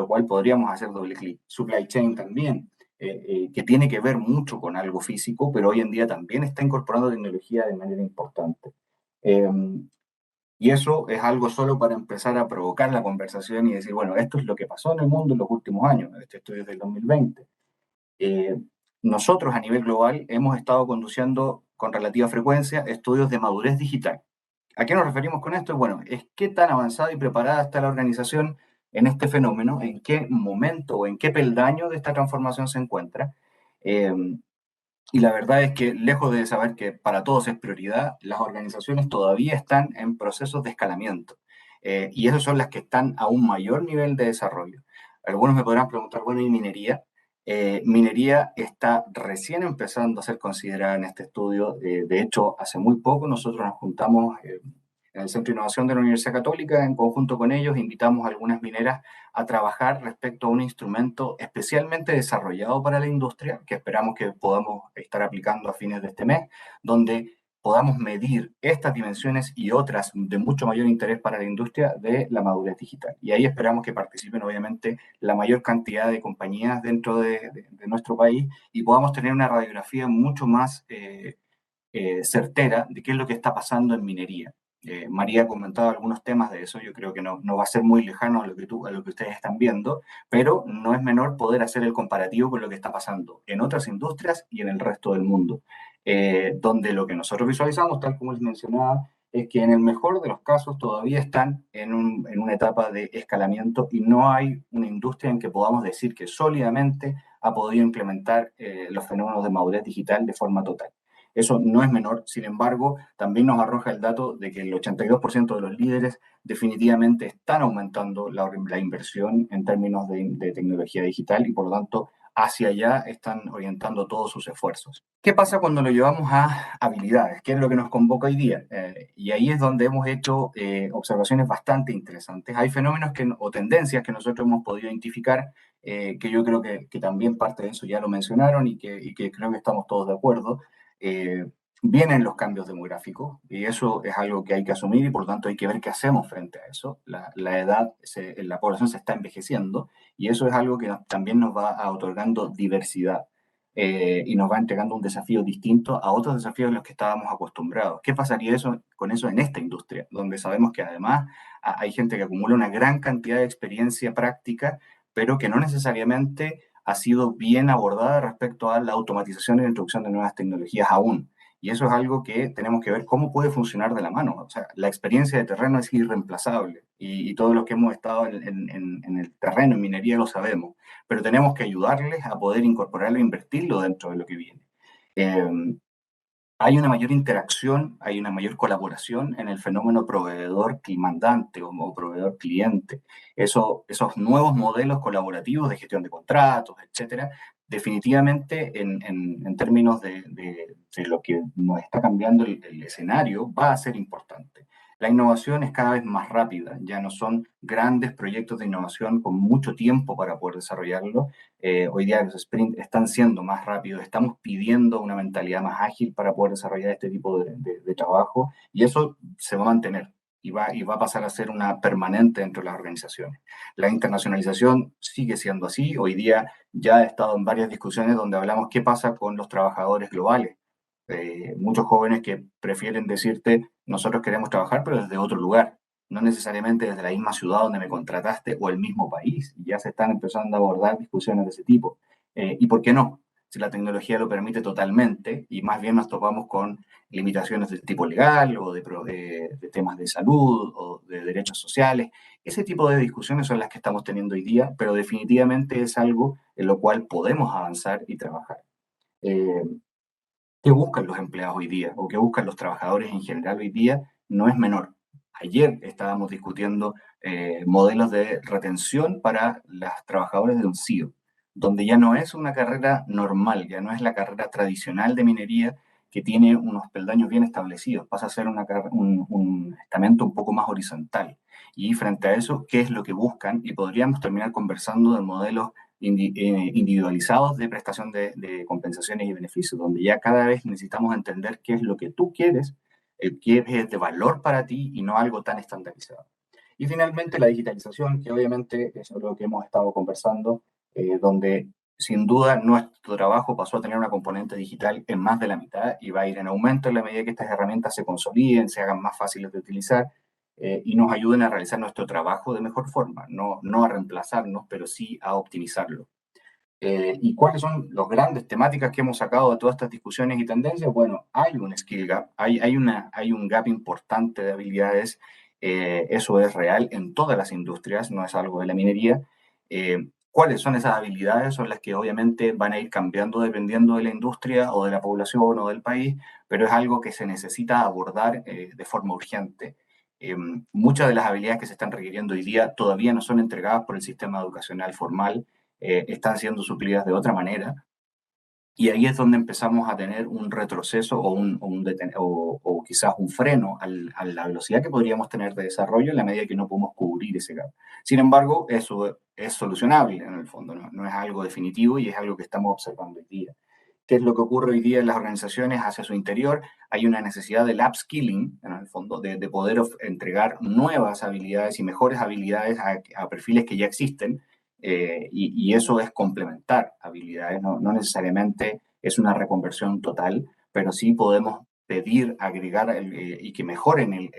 cual podríamos hacer doble clic. Supply chain también, que tiene que ver mucho con algo físico, pero hoy en día también está incorporando tecnología de manera importante. Y eso es algo solo para empezar a provocar la conversación y decir, bueno, esto es lo que pasó en el mundo en los últimos años. Este estudio es del 2020. Nosotros a nivel global hemos estado conduciendo con relativa frecuencia estudios de madurez digital. ¿A qué nos referimos con esto? Bueno, es qué tan avanzada y preparada está la organización en este fenómeno, en qué momento o en qué peldaño de esta transformación se encuentra. Eh, y la verdad es que, lejos de saber que para todos es prioridad, las organizaciones todavía están en procesos de escalamiento. Y esas son las que están a un mayor nivel de desarrollo. Algunos me podrán preguntar, bueno, ¿y minería? Minería está recién empezando a ser considerada en este estudio. De hecho, hace muy poco nosotros nos juntamos en el Centro de Innovación de la Universidad Católica, en conjunto con ellos, invitamos a algunas mineras a trabajar respecto a un instrumento especialmente desarrollado para la industria, que esperamos que podamos estar aplicando a fines de este mes, donde podamos medir estas dimensiones y otras de mucho mayor interés para la industria de la madurez digital. Y ahí esperamos que participen, obviamente, la mayor cantidad de compañías dentro de nuestro país y podamos tener una radiografía mucho más certera de qué es lo que está pasando en minería. María ha comentado algunos temas de eso, yo creo que no va a ser muy lejano a lo que ustedes están viendo, pero no es menor poder hacer el comparativo con lo que está pasando en otras industrias y en el resto del mundo, donde lo que nosotros visualizamos, tal como les mencionaba, es que en el mejor de los casos todavía están en una etapa de escalamiento y no hay una industria en que podamos decir que sólidamente ha podido implementar los fenómenos de madurez digital de forma total. Eso no es menor, sin embargo, también nos arroja el dato de que el 82% de los líderes definitivamente están aumentando la inversión en términos de tecnología digital y por lo tanto hacia allá están orientando todos sus esfuerzos. ¿Qué pasa cuando lo llevamos a habilidades? ¿Qué es lo que nos convoca hoy día? Y ahí es donde hemos hecho observaciones bastante interesantes. Hay fenómenos o tendencias que nosotros hemos podido identificar, que yo creo que también parte de eso ya lo mencionaron y que creo que estamos todos de acuerdo. Vienen los cambios demográficos y eso es algo que hay que asumir y por lo tanto hay que ver qué hacemos frente a eso. La población se está envejeciendo y eso es algo que también nos va otorgando diversidad y nos va entregando un desafío distinto a otros desafíos a los que estábamos acostumbrados. ¿Qué pasaría con eso en esta industria? Donde sabemos que además hay gente que acumula una gran cantidad de experiencia práctica, pero que no necesariamente ha sido bien abordada respecto a la automatización y la introducción de nuevas tecnologías aún. Y eso es algo que tenemos que ver cómo puede funcionar de la mano. O sea, la experiencia de terreno es irreemplazable y todos los que hemos estado en el terreno, en minería, lo sabemos, pero tenemos que ayudarles a poder incorporarlo e invertirlo dentro de lo que viene. Hay una mayor interacción, hay una mayor colaboración en el fenómeno proveedor-mandante o proveedor-cliente. Esos nuevos modelos colaborativos de gestión de contratos, etcétera, definitivamente en términos de lo que nos está cambiando el escenario, va a ser importante. La innovación es cada vez más rápida, ya no son grandes proyectos de innovación con mucho tiempo para poder desarrollarlo. Hoy día los sprints están siendo más rápidos, estamos pidiendo una mentalidad más ágil para poder desarrollar este tipo de trabajo y eso se va a mantener y va a pasar a ser una permanente dentro de las organizaciones. La internacionalización sigue siendo así. Hoy día ya he estado en varias discusiones donde hablamos qué pasa con los trabajadores globales. Muchos jóvenes que prefieren decirte, nosotros queremos trabajar, pero desde otro lugar, no necesariamente desde la misma ciudad donde me contrataste o el mismo país. Y ya se están empezando a abordar discusiones de ese tipo. ¿Y por qué no? Si la tecnología lo permite totalmente y más bien nos topamos con limitaciones del tipo legal o de temas de salud o de derechos sociales. Ese tipo de discusiones son las que estamos teniendo hoy día, pero definitivamente es algo en lo cual podemos avanzar y trabajar. ¿Qué buscan los empleados hoy día o qué buscan los trabajadores en general hoy día? No es menor. Ayer estábamos discutiendo modelos de retención para los trabajadores de un CIO, donde ya no es una carrera normal, ya no es la carrera tradicional de minería que tiene unos peldaños bien establecidos, pasa a ser un estamento un poco más horizontal. Y frente a eso, ¿qué es lo que buscan? Y podríamos terminar conversando de modelos individualizados de prestación de compensaciones y beneficios, donde ya cada vez necesitamos entender qué es lo que tú quieres, qué es de valor para ti y no algo tan estandarizado. Y finalmente la digitalización, que obviamente es lo que hemos estado conversando, donde sin duda nuestro trabajo pasó a tener una componente digital en más de la mitad y va a ir en aumento en la medida que estas herramientas se consoliden, se hagan más fáciles de utilizar y nos ayuden a realizar nuestro trabajo de mejor forma, no a reemplazarnos, pero sí a optimizarlo. ¿Y cuáles son las grandes temáticas que hemos sacado de todas estas discusiones y tendencias? Bueno, hay un skill gap, hay un gap importante de habilidades, eso es real en todas las industrias, no es algo de la minería. ¿Cuáles son esas habilidades? Son las que obviamente van a ir cambiando dependiendo de la industria o de la población o del país, pero es algo que se necesita abordar de forma urgente. Muchas de las habilidades que se están requiriendo hoy día todavía no son entregadas por el sistema educacional formal, están siendo suplidas de otra manera. Y ahí es donde empezamos a tener un retroceso o quizás un freno a la velocidad que podríamos tener de desarrollo en la medida que no podemos cubrir ese gap. Sin embargo, eso es solucionable en el fondo, no es algo definitivo y es algo que estamos observando hoy día. ¿Qué es lo que ocurre hoy día en las organizaciones hacia su interior? Hay una necesidad del upskilling, en el fondo, de poder entregar nuevas habilidades y mejores habilidades a perfiles que ya existen, y eso es complementar habilidades, no necesariamente es una reconversión total, pero sí podemos pedir, agregar y que mejoren el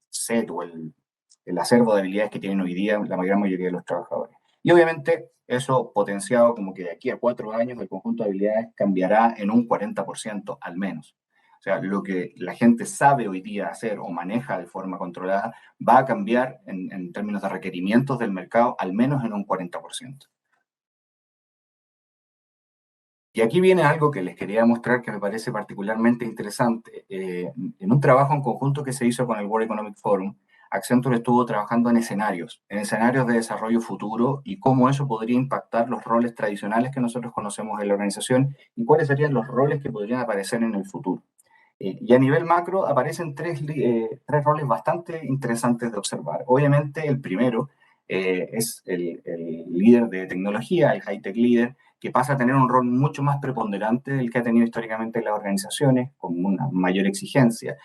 set o el acervo de habilidades que tienen hoy día la gran mayoría de los trabajadores. Y obviamente eso potenciado como que de aquí a 4 años el conjunto de habilidades cambiará en un 40% al menos. O sea, lo que la gente sabe hoy día hacer o maneja de forma controlada va a cambiar en términos de requerimientos del mercado al menos en un 40%. Y aquí viene algo que les quería mostrar que me parece particularmente interesante. En un trabajo en conjunto que se hizo con el World Economic Forum, Accenture estuvo trabajando en escenarios de desarrollo futuro y cómo eso podría impactar los roles tradicionales que nosotros conocemos en la organización y cuáles serían los roles que podrían aparecer en el futuro. Y a nivel macro aparecen tres roles bastante interesantes de observar. Obviamente el primero es el líder de tecnología, el high-tech leader, que pasa a tener un rol mucho más preponderante del que ha tenido históricamente en las organizaciones, con una mayor exigencia,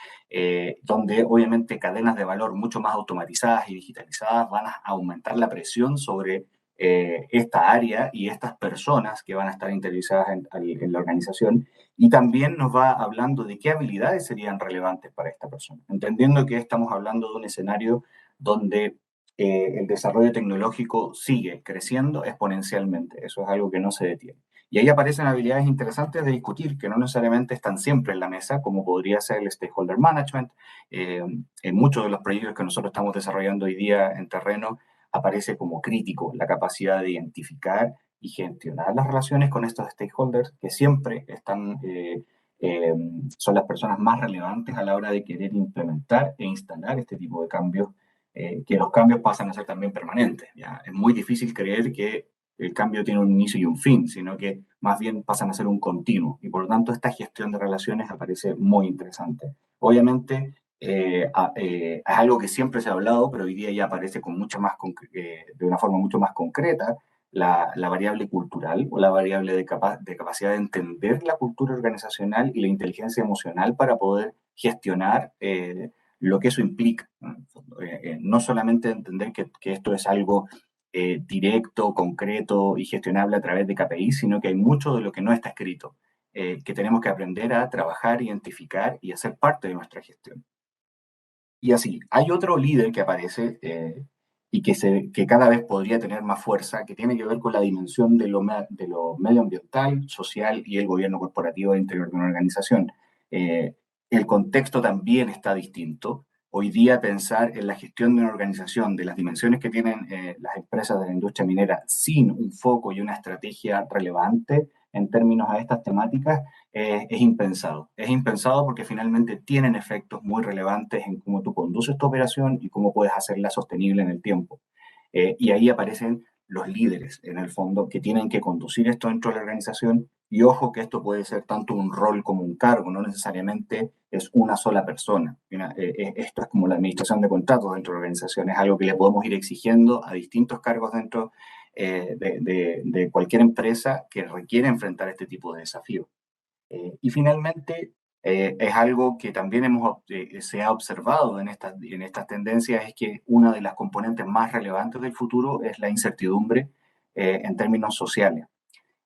donde obviamente cadenas de valor mucho más automatizadas y digitalizadas van a aumentar la presión sobre esta área y estas personas que van a estar interiorizadas en la organización, y también nos va hablando de qué habilidades serían relevantes para esta persona, entendiendo que estamos hablando de un escenario donde el desarrollo tecnológico sigue creciendo exponencialmente. Eso es algo que no se detiene. Y ahí aparecen habilidades interesantes de discutir, que no necesariamente están siempre en la mesa, como podría ser el stakeholder management. En muchos de los proyectos que nosotros estamos desarrollando hoy día en terreno, aparece como crítico la capacidad de identificar y gestionar las relaciones con estos stakeholders que siempre están, son las personas más relevantes a la hora de querer implementar e instalar este tipo de cambios, que los cambios pasan a ser también permanentes. ¿Ya? Es muy difícil creer que el cambio tiene un inicio y un fin, sino que más bien pasan a ser un continuo. Y por lo tanto, esta gestión de relaciones aparece muy interesante. Obviamente, es algo que siempre se ha hablado, pero hoy día ya aparece con mucho más de una forma mucho más concreta, la variable cultural o la variable de capacidad de entender la cultura organizacional y la inteligencia emocional para poder gestionar lo que eso implica. No solamente entender que esto es algo directo, concreto y gestionable a través de KPI, sino que hay mucho de lo que no está escrito, que tenemos que aprender a trabajar, identificar y hacer parte de nuestra gestión. Y así, hay otro líder que aparece y que cada vez podría tener más fuerza, que tiene que ver con la dimensión de lo medioambiental, social y el gobierno corporativo al interior de una organización. El contexto también está distinto. Hoy día pensar en la gestión de una organización, de las dimensiones que tienen las empresas de la industria minera, sin un foco y una estrategia relevante en términos a estas temáticas, es impensado. Es impensado porque finalmente tienen efectos muy relevantes en cómo tú conduces tu operación y cómo puedes hacerla sostenible en el tiempo. Y ahí aparecen los líderes, en el fondo, que tienen que conducir esto dentro de la organización. Y ojo que esto puede ser tanto un rol como un cargo, no necesariamente es una sola persona. Esto es como la administración de contratos dentro de la organización, es algo que le podemos ir exigiendo a distintos cargos dentro de cualquier empresa que requiere enfrentar este tipo de desafíos. Y finalmente, es algo que también se ha observado en estas tendencias, es que una de las componentes más relevantes del futuro es la incertidumbre en términos sociales.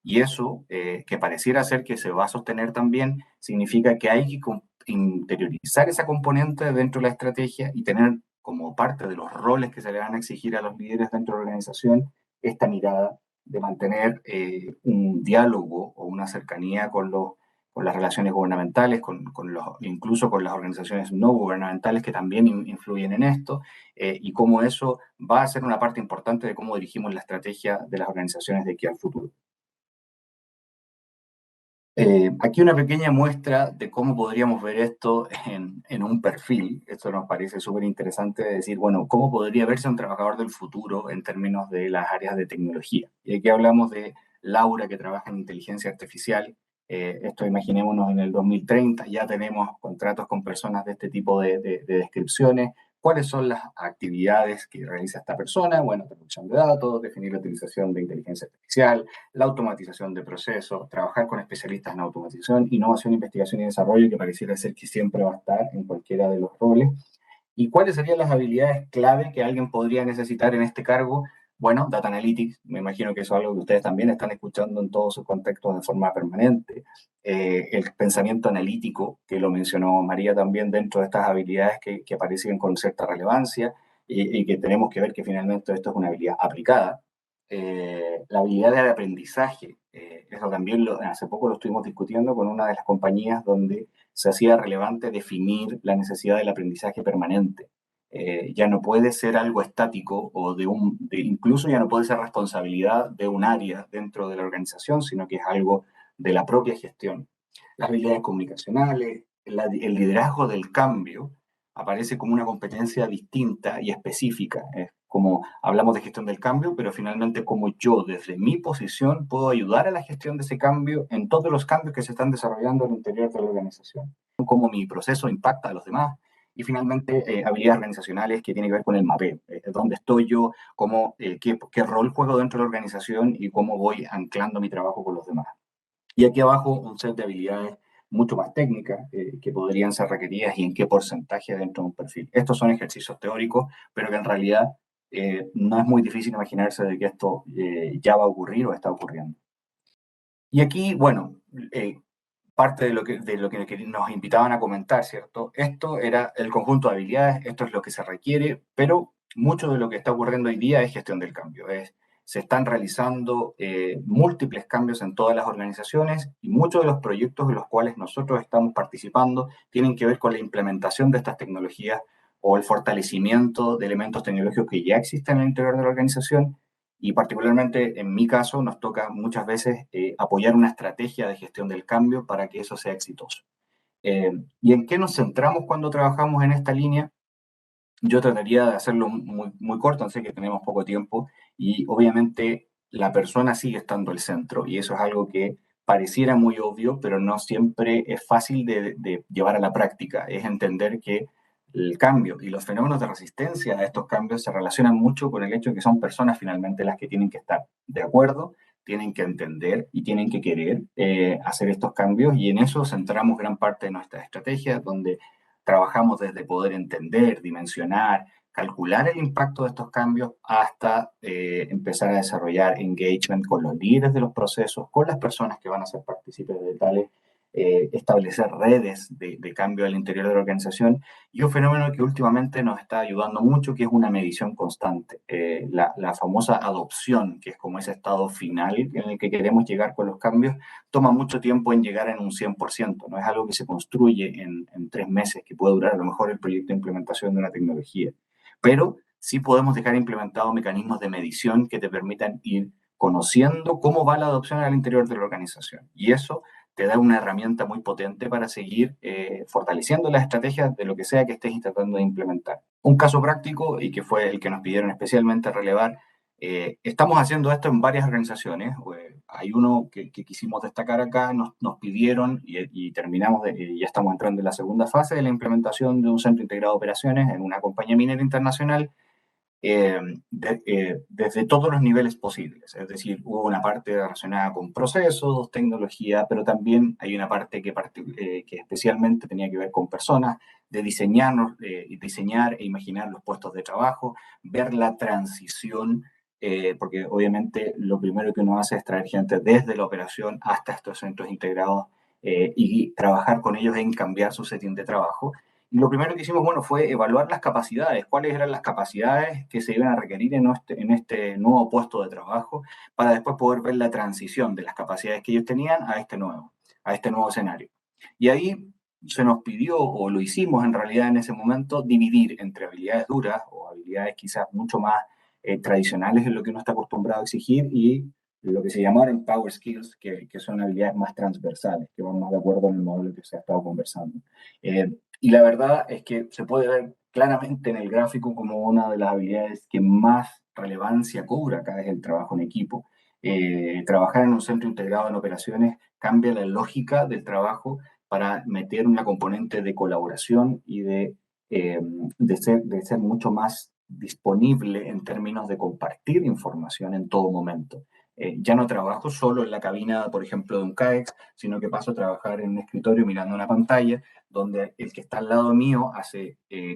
Y eso, que pareciera ser que se va a sostener también, significa que hay que interiorizar esa componente dentro de la estrategia y tener como parte de los roles que se le van a exigir a los líderes dentro de la organización esta mirada de mantener un diálogo o una cercanía con las relaciones gubernamentales, incluso con las organizaciones no gubernamentales que también influyen en esto, y cómo eso va a ser una parte importante de cómo dirigimos la estrategia de las organizaciones de aquí al futuro. Aquí una pequeña muestra de cómo podríamos ver esto en un perfil. Esto nos parece súper interesante de decir, bueno, ¿cómo podría verse un trabajador del futuro en términos de las áreas de tecnología? Y aquí hablamos de Laura, que trabaja en inteligencia artificial. Esto imaginémonos en el 2030, ya tenemos contratos con personas de este tipo de descripciones. ¿Cuáles son las actividades que realiza esta persona? Bueno, protección de datos, definir la utilización de inteligencia artificial, la automatización de procesos, trabajar con especialistas en automatización, innovación, investigación y desarrollo, que pareciera ser que siempre va a estar en cualquiera de los roles. ¿Y cuáles serían las habilidades clave que alguien podría necesitar en este cargo? Bueno, Data Analytics, me imagino que eso es algo que ustedes también están escuchando en todos sus contextos de forma permanente. El pensamiento analítico, que lo mencionó María también dentro de estas habilidades que aparecen con cierta relevancia y que tenemos que ver que finalmente esto es una habilidad aplicada. La habilidad de aprendizaje, eso también hace poco lo estuvimos discutiendo con una de las compañías donde se hacía relevante definir la necesidad del aprendizaje permanente. Ya no puede ser algo estático o incluso ya no puede ser responsabilidad de un área dentro de la organización, sino que es algo de la propia gestión. Las habilidades comunicacionales, el liderazgo del cambio aparece como una competencia distinta y específica. Es como hablamos de gestión del cambio, pero finalmente como yo desde mi posición puedo ayudar a la gestión de ese cambio en todos los cambios que se están desarrollando en el interior de la organización. Cómo mi proceso impacta a los demás. Y finalmente, habilidades organizacionales que tienen que ver con el mapeo. ¿Dónde estoy yo? ¿Qué rol juego dentro de la organización? Y cómo voy anclando mi trabajo con los demás. Y aquí abajo un set de habilidades mucho más técnicas que podrían ser requeridas y en qué porcentaje dentro de un perfil. Estos son ejercicios teóricos, pero que en realidad no es muy difícil imaginarse de que esto ya va a ocurrir o está ocurriendo. Y aquí, bueno, parte de lo que nos invitaban a comentar, ¿cierto? Esto era el conjunto de habilidades, esto es lo que se requiere, pero mucho de lo que está ocurriendo hoy día es gestión del cambio, es se están realizando múltiples cambios en todas las organizaciones y muchos de los proyectos en los cuales nosotros estamos participando tienen que ver con la implementación de estas tecnologías o el fortalecimiento de elementos tecnológicos que ya existen en el interior de la organización. Y particularmente en mi caso nos toca muchas veces apoyar una estrategia de gestión del cambio para que eso sea exitoso. ¿Y en qué nos centramos cuando trabajamos en esta línea? Yo trataría de hacerlo muy, muy corto, sé que tenemos poco tiempo y obviamente la persona sigue estando al centro y eso es algo que pareciera muy obvio, pero no siempre es fácil de llevar a la práctica. Es entender que el cambio y los fenómenos de resistencia a estos cambios se relacionan mucho con el hecho de que son personas finalmente las que tienen que estar de acuerdo, tienen que entender y tienen que querer hacer estos cambios y en eso centramos gran parte de nuestra estrategia, donde trabajamos desde poder entender, dimensionar, calcular el impacto de estos cambios hasta empezar a desarrollar engagement con los líderes de los procesos, con las personas que van a ser partícipes de tales, establecer redes de cambio al interior de la organización y un fenómeno que últimamente nos está ayudando mucho, que es una medición constante. La famosa adopción, que es como ese estado final en el que queremos llegar con los cambios, toma mucho tiempo en llegar en un 100%, no es algo que se construye en 3 meses, que puede durar a lo mejor el proyecto de implementación de una tecnología, pero sí podemos dejar implementados mecanismos de medición que te permitan ir conociendo cómo va la adopción al interior de la organización. Y eso te da una herramienta muy potente para seguir fortaleciendo las estrategias de lo que sea que estés intentando de implementar. Un caso práctico, y que fue el que nos pidieron especialmente relevar, estamos haciendo esto en varias organizaciones. Hay uno que quisimos destacar acá, nos pidieron y terminamos, ya estamos entrando en la segunda fase de la implementación de un centro integrado de operaciones en una compañía minera internacional, desde todos los niveles posibles. Es decir, hubo una parte relacionada con procesos, tecnología, pero también hay una parte que especialmente tenía que ver con personas, de diseñar e imaginar los puestos de trabajo, ver la transición, porque obviamente lo primero que uno hace es traer gente desde la operación hasta estos centros integrados y trabajar con ellos en cambiar su setting de trabajo. Y lo primero que hicimos, bueno, fue evaluar las capacidades, cuáles eran las capacidades que se iban a requerir en este nuevo puesto de trabajo, para después poder ver la transición de las capacidades que ellos tenían a este nuevo escenario. Y ahí se nos pidió, o lo hicimos en realidad en ese momento, dividir entre habilidades duras o habilidades quizás mucho más tradicionales en lo que uno está acostumbrado a exigir y lo que se llamaron Power Skills, que son habilidades más transversales, que van más de acuerdo en el modelo que se ha estado conversando. Y la verdad es que se puede ver claramente en el gráfico como una de las habilidades que más relevancia cobra acá es el trabajo en equipo. Trabajar en un centro integrado en operaciones cambia la lógica del trabajo para meter una componente de colaboración y de ser mucho más disponible en términos de compartir información en todo momento. Ya no trabajo solo en la cabina, por ejemplo, de un CAEX, sino que paso a trabajar en un escritorio mirando una pantalla, donde el que está al lado mío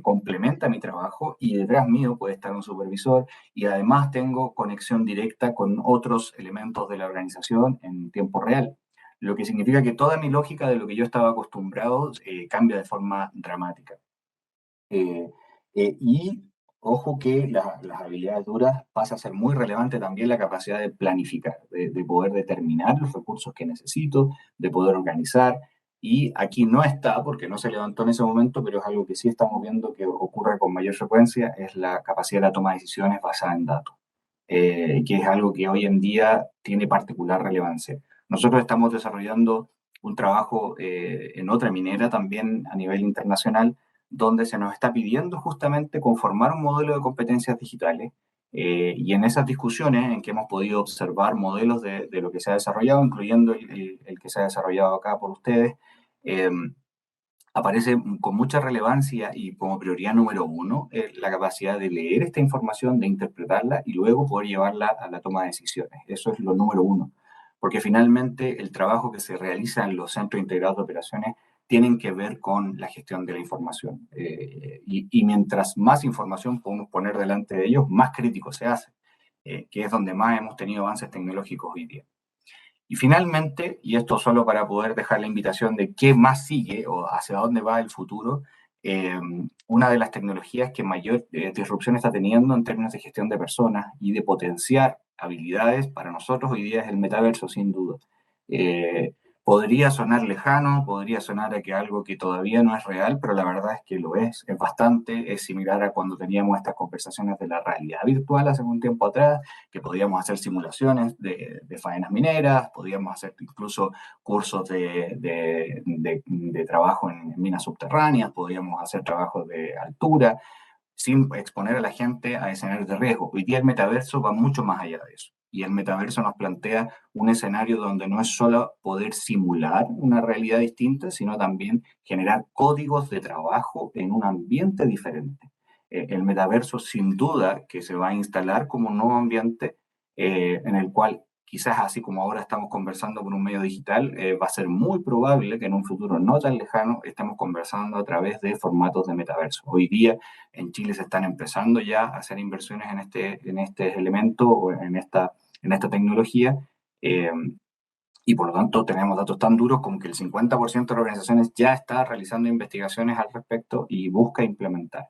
complementa mi trabajo y detrás mío puede estar un supervisor y además tengo conexión directa con otros elementos de la organización en tiempo real. Lo que significa que toda mi lógica de lo que yo estaba acostumbrado cambia de forma dramática. Y ojo que las habilidades duras pasa a ser muy relevante también la capacidad de planificar, de poder determinar los recursos que necesito, de poder organizar. Y aquí no está, porque no se levantó en ese momento, pero es algo que sí estamos viendo que ocurre con mayor frecuencia, es la capacidad de la toma de decisiones basada en datos, que es algo que hoy en día tiene particular relevancia. Nosotros estamos desarrollando un trabajo en otra minera también a nivel internacional, donde se nos está pidiendo justamente conformar un modelo de competencias digitales y en esas discusiones en que hemos podido observar modelos de lo que se ha desarrollado, incluyendo el que se ha desarrollado acá por ustedes, aparece con mucha relevancia y como prioridad número uno la capacidad de leer esta información, de interpretarla y luego poder llevarla a la toma de decisiones. Eso es lo número uno, porque finalmente el trabajo que se realiza en los centros integrados de operaciones tienen que ver con la gestión de la información. Y mientras más información podemos poner delante de ellos, más crítico se hace, que es donde más hemos tenido avances tecnológicos hoy día. Y finalmente, y esto solo para poder dejar la invitación de qué más sigue o hacia dónde va el futuro, una de las tecnologías que mayor disrupción está teniendo en términos de gestión de personas y de potenciar habilidades para nosotros hoy día es el metaverso, sin duda. Podría sonar lejano, podría sonar a que algo que todavía no es real, pero la verdad es que lo es bastante, es similar a cuando teníamos estas conversaciones de la realidad virtual hace un tiempo atrás, que podíamos hacer simulaciones de faenas mineras, podíamos hacer incluso cursos de trabajo en minas subterráneas, podíamos hacer trabajos de altura, sin exponer a la gente a escenarios de riesgo. Hoy día el metaverso va mucho más allá de eso. Y el metaverso nos plantea un escenario donde no es solo poder simular una realidad distinta, sino también generar códigos de trabajo en un ambiente diferente. El metaverso sin duda que se va a instalar como un nuevo ambiente en el cual quizás así como ahora estamos conversando por un medio digital, va a ser muy probable que en un futuro no tan lejano estemos conversando a través de formatos de metaverso. Hoy día en Chile se están empezando ya a hacer inversiones en este elemento o en esta tecnología, y por lo tanto tenemos datos tan duros como que el 50% de las organizaciones ya está realizando investigaciones al respecto y busca implementar.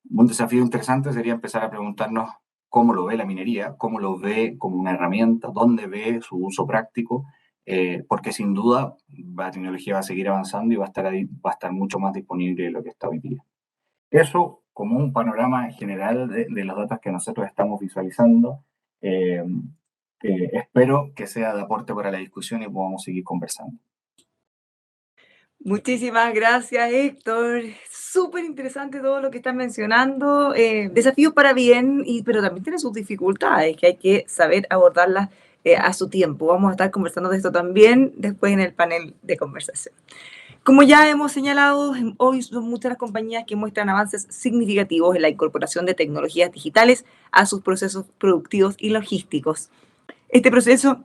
Un desafío interesante sería empezar a preguntarnos cómo lo ve la minería, cómo lo ve como una herramienta, dónde ve su uso práctico, porque sin duda la tecnología va a seguir avanzando y va a estar mucho más disponible de lo que está hoy día. Eso como un panorama general de los datos que nosotros estamos visualizando. Espero que sea de aporte para la discusión y podamos seguir conversando. Muchísimas gracias, Héctor. Súper interesante todo lo que estás mencionando. Desafíos para bien, pero también tiene sus dificultades que hay que saber abordarlas a su tiempo. Vamos a estar conversando de esto también después en el panel de conversación. Como ya hemos señalado, hoy son muchas las compañías que muestran avances significativos en la incorporación de tecnologías digitales a sus procesos productivos y logísticos. Este proceso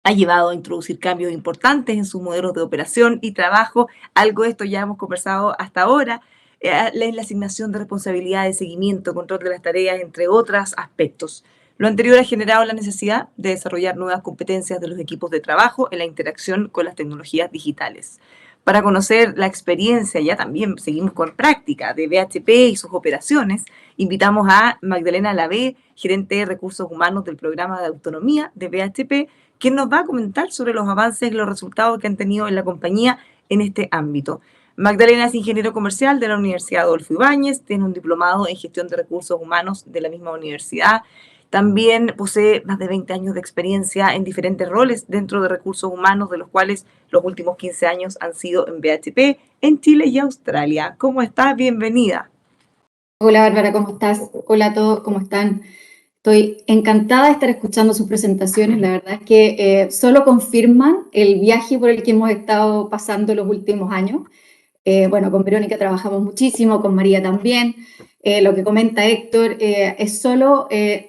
ha llevado a introducir cambios importantes en sus modelos de operación y trabajo. Algo de esto ya hemos conversado hasta ahora, la asignación de responsabilidades, seguimiento, control de las tareas, entre otros aspectos. Lo anterior ha generado la necesidad de desarrollar nuevas competencias de los equipos de trabajo en la interacción con las tecnologías digitales. Para conocer la experiencia, ya también seguimos con práctica de BHP y sus operaciones, invitamos a Magdalena Lavé, gerente de recursos humanos del programa de autonomía de BHP, quien nos va a comentar sobre los avances y los resultados que han tenido en la compañía en este ámbito. Magdalena es ingeniero comercial de la Universidad Adolfo Ibáñez, tiene un diplomado en gestión de recursos humanos de la misma universidad. También posee más de 20 años de experiencia en diferentes roles dentro de recursos humanos, de los cuales los últimos 15 años han sido en BHP, en Chile y Australia. ¿Cómo estás? Bienvenida. Hola Bárbara, ¿cómo estás? Hola a todos, ¿cómo están? Estoy encantada de estar escuchando sus presentaciones. La verdad es que solo confirman el viaje por el que hemos estado pasando los últimos años. Bueno, con Verónica trabajamos muchísimo, con María también. Lo que comenta Héctor es solo,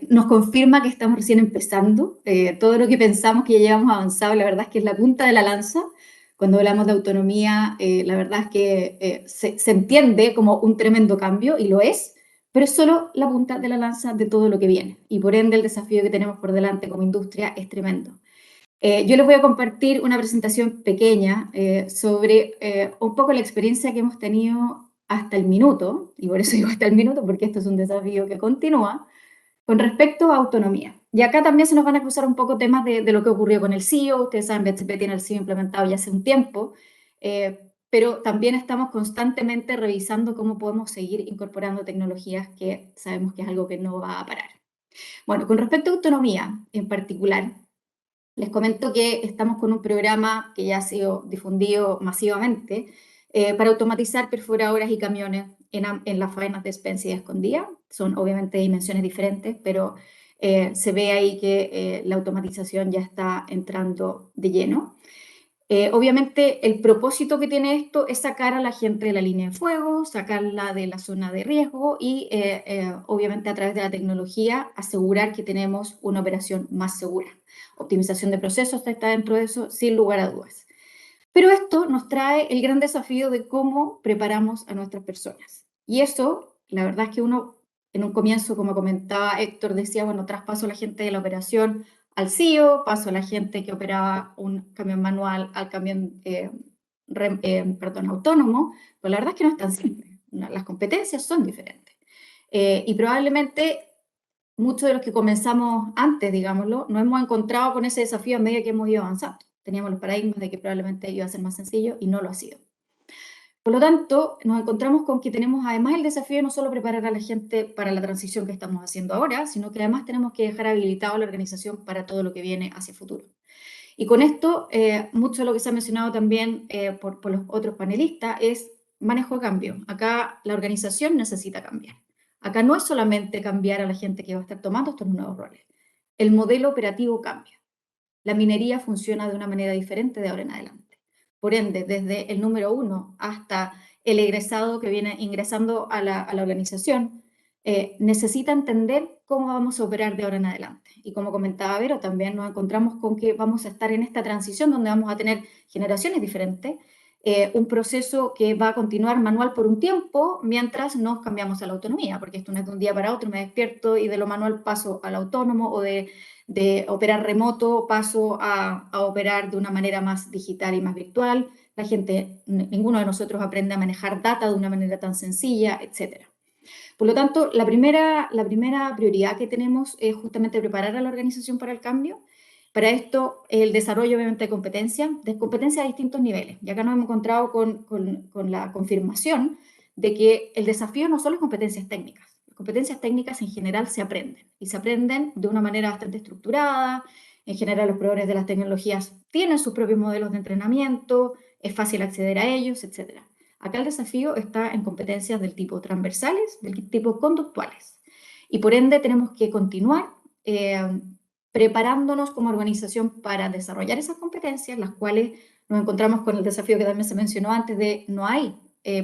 nos confirma que estamos recién empezando. Todo lo que pensamos que ya llevamos avanzado, la verdad es que es la punta de la lanza. Cuando hablamos de autonomía, la verdad es que se entiende como un tremendo cambio, y lo es, pero es solo la punta de la lanza de todo lo que viene. Y por ende el desafío que tenemos por delante como industria es tremendo. Yo les voy a compartir una presentación pequeña sobre un poco la experiencia que hemos tenido hasta el minuto, y por eso digo hasta el minuto, porque esto es un desafío que continúa, con respecto a autonomía. Y acá también se nos van a cruzar un poco temas de lo que ocurrió con el CEO. Ustedes saben, BHP tiene el CEO implementado ya hace un tiempo, pero también estamos constantemente revisando cómo podemos seguir incorporando tecnologías que sabemos que es algo que no va a parar. Bueno, con respecto a autonomía en particular, les comento que estamos con un programa que ya ha sido difundido masivamente para automatizar perforadoras y camiones en las faenas de Spence y de Escondida. Son obviamente dimensiones diferentes, pero se ve ahí que la automatización ya está entrando de lleno. Obviamente el propósito que tiene esto es sacar a la gente de la línea de fuego, sacarla de la zona de riesgo y obviamente a través de la tecnología asegurar que tenemos una operación más segura. Optimización de procesos está dentro de eso, sin lugar a dudas. Pero esto nos trae el gran desafío de cómo preparamos a nuestras personas. Y eso, la verdad es que uno, en un comienzo, como comentaba Héctor, decía, bueno, traspaso a la gente de la operación al CEO, paso a la gente que operaba un camión manual al camión autónomo, pero la verdad es que no es tan simple. Las competencias son diferentes. Y probablemente muchos de los que comenzamos antes, digámoslo, nos hemos encontrado con ese desafío a medida que hemos ido avanzando. Teníamos los paradigmas de que probablemente iba a ser más sencillo y no lo ha sido. Por lo tanto, nos encontramos con que tenemos además el desafío de no solo preparar a la gente para la transición que estamos haciendo ahora, sino que además tenemos que dejar habilitado a la organización para todo lo que viene hacia el futuro. Y con esto, mucho de lo que se ha mencionado también por los otros panelistas es manejo de cambio. Acá la organización necesita cambiar. Acá no es solamente cambiar a la gente que va a estar tomando estos nuevos roles. El modelo operativo cambia. La minería funciona de una manera diferente de ahora en adelante. Por ende, desde el número 1 hasta el egresado que viene ingresando a la organización, necesita entender cómo vamos a operar de ahora en adelante. Y como comentaba Vero, también nos encontramos con que vamos a estar en esta transición donde vamos a tener generaciones diferentes, un proceso que va a continuar manual por un tiempo mientras nos cambiamos a la autonomía, porque esto no es de un día para otro, me despierto y de lo manual paso al autónomo, o de operar remoto paso a operar de una manera más digital y más virtual. La gente, ninguno de nosotros aprende a manejar data de una manera tan sencilla, etc. Por lo tanto, la primera prioridad que tenemos es justamente preparar a la organización para el cambio. Para esto, el desarrollo obviamente de competencias a distintos niveles. Y acá nos hemos encontrado con la confirmación de que el desafío no solo es competencias técnicas. Las competencias técnicas en general se aprenden, y se aprenden de una manera bastante estructurada. En general, los proveedores de las tecnologías tienen sus propios modelos de entrenamiento, es fácil acceder a ellos, etc. Acá el desafío está en competencias del tipo transversales, del tipo conductuales. Y por ende tenemos que continuar preparándonos como organización para desarrollar esas competencias, las cuales nos encontramos con el desafío que también se mencionó antes de no hay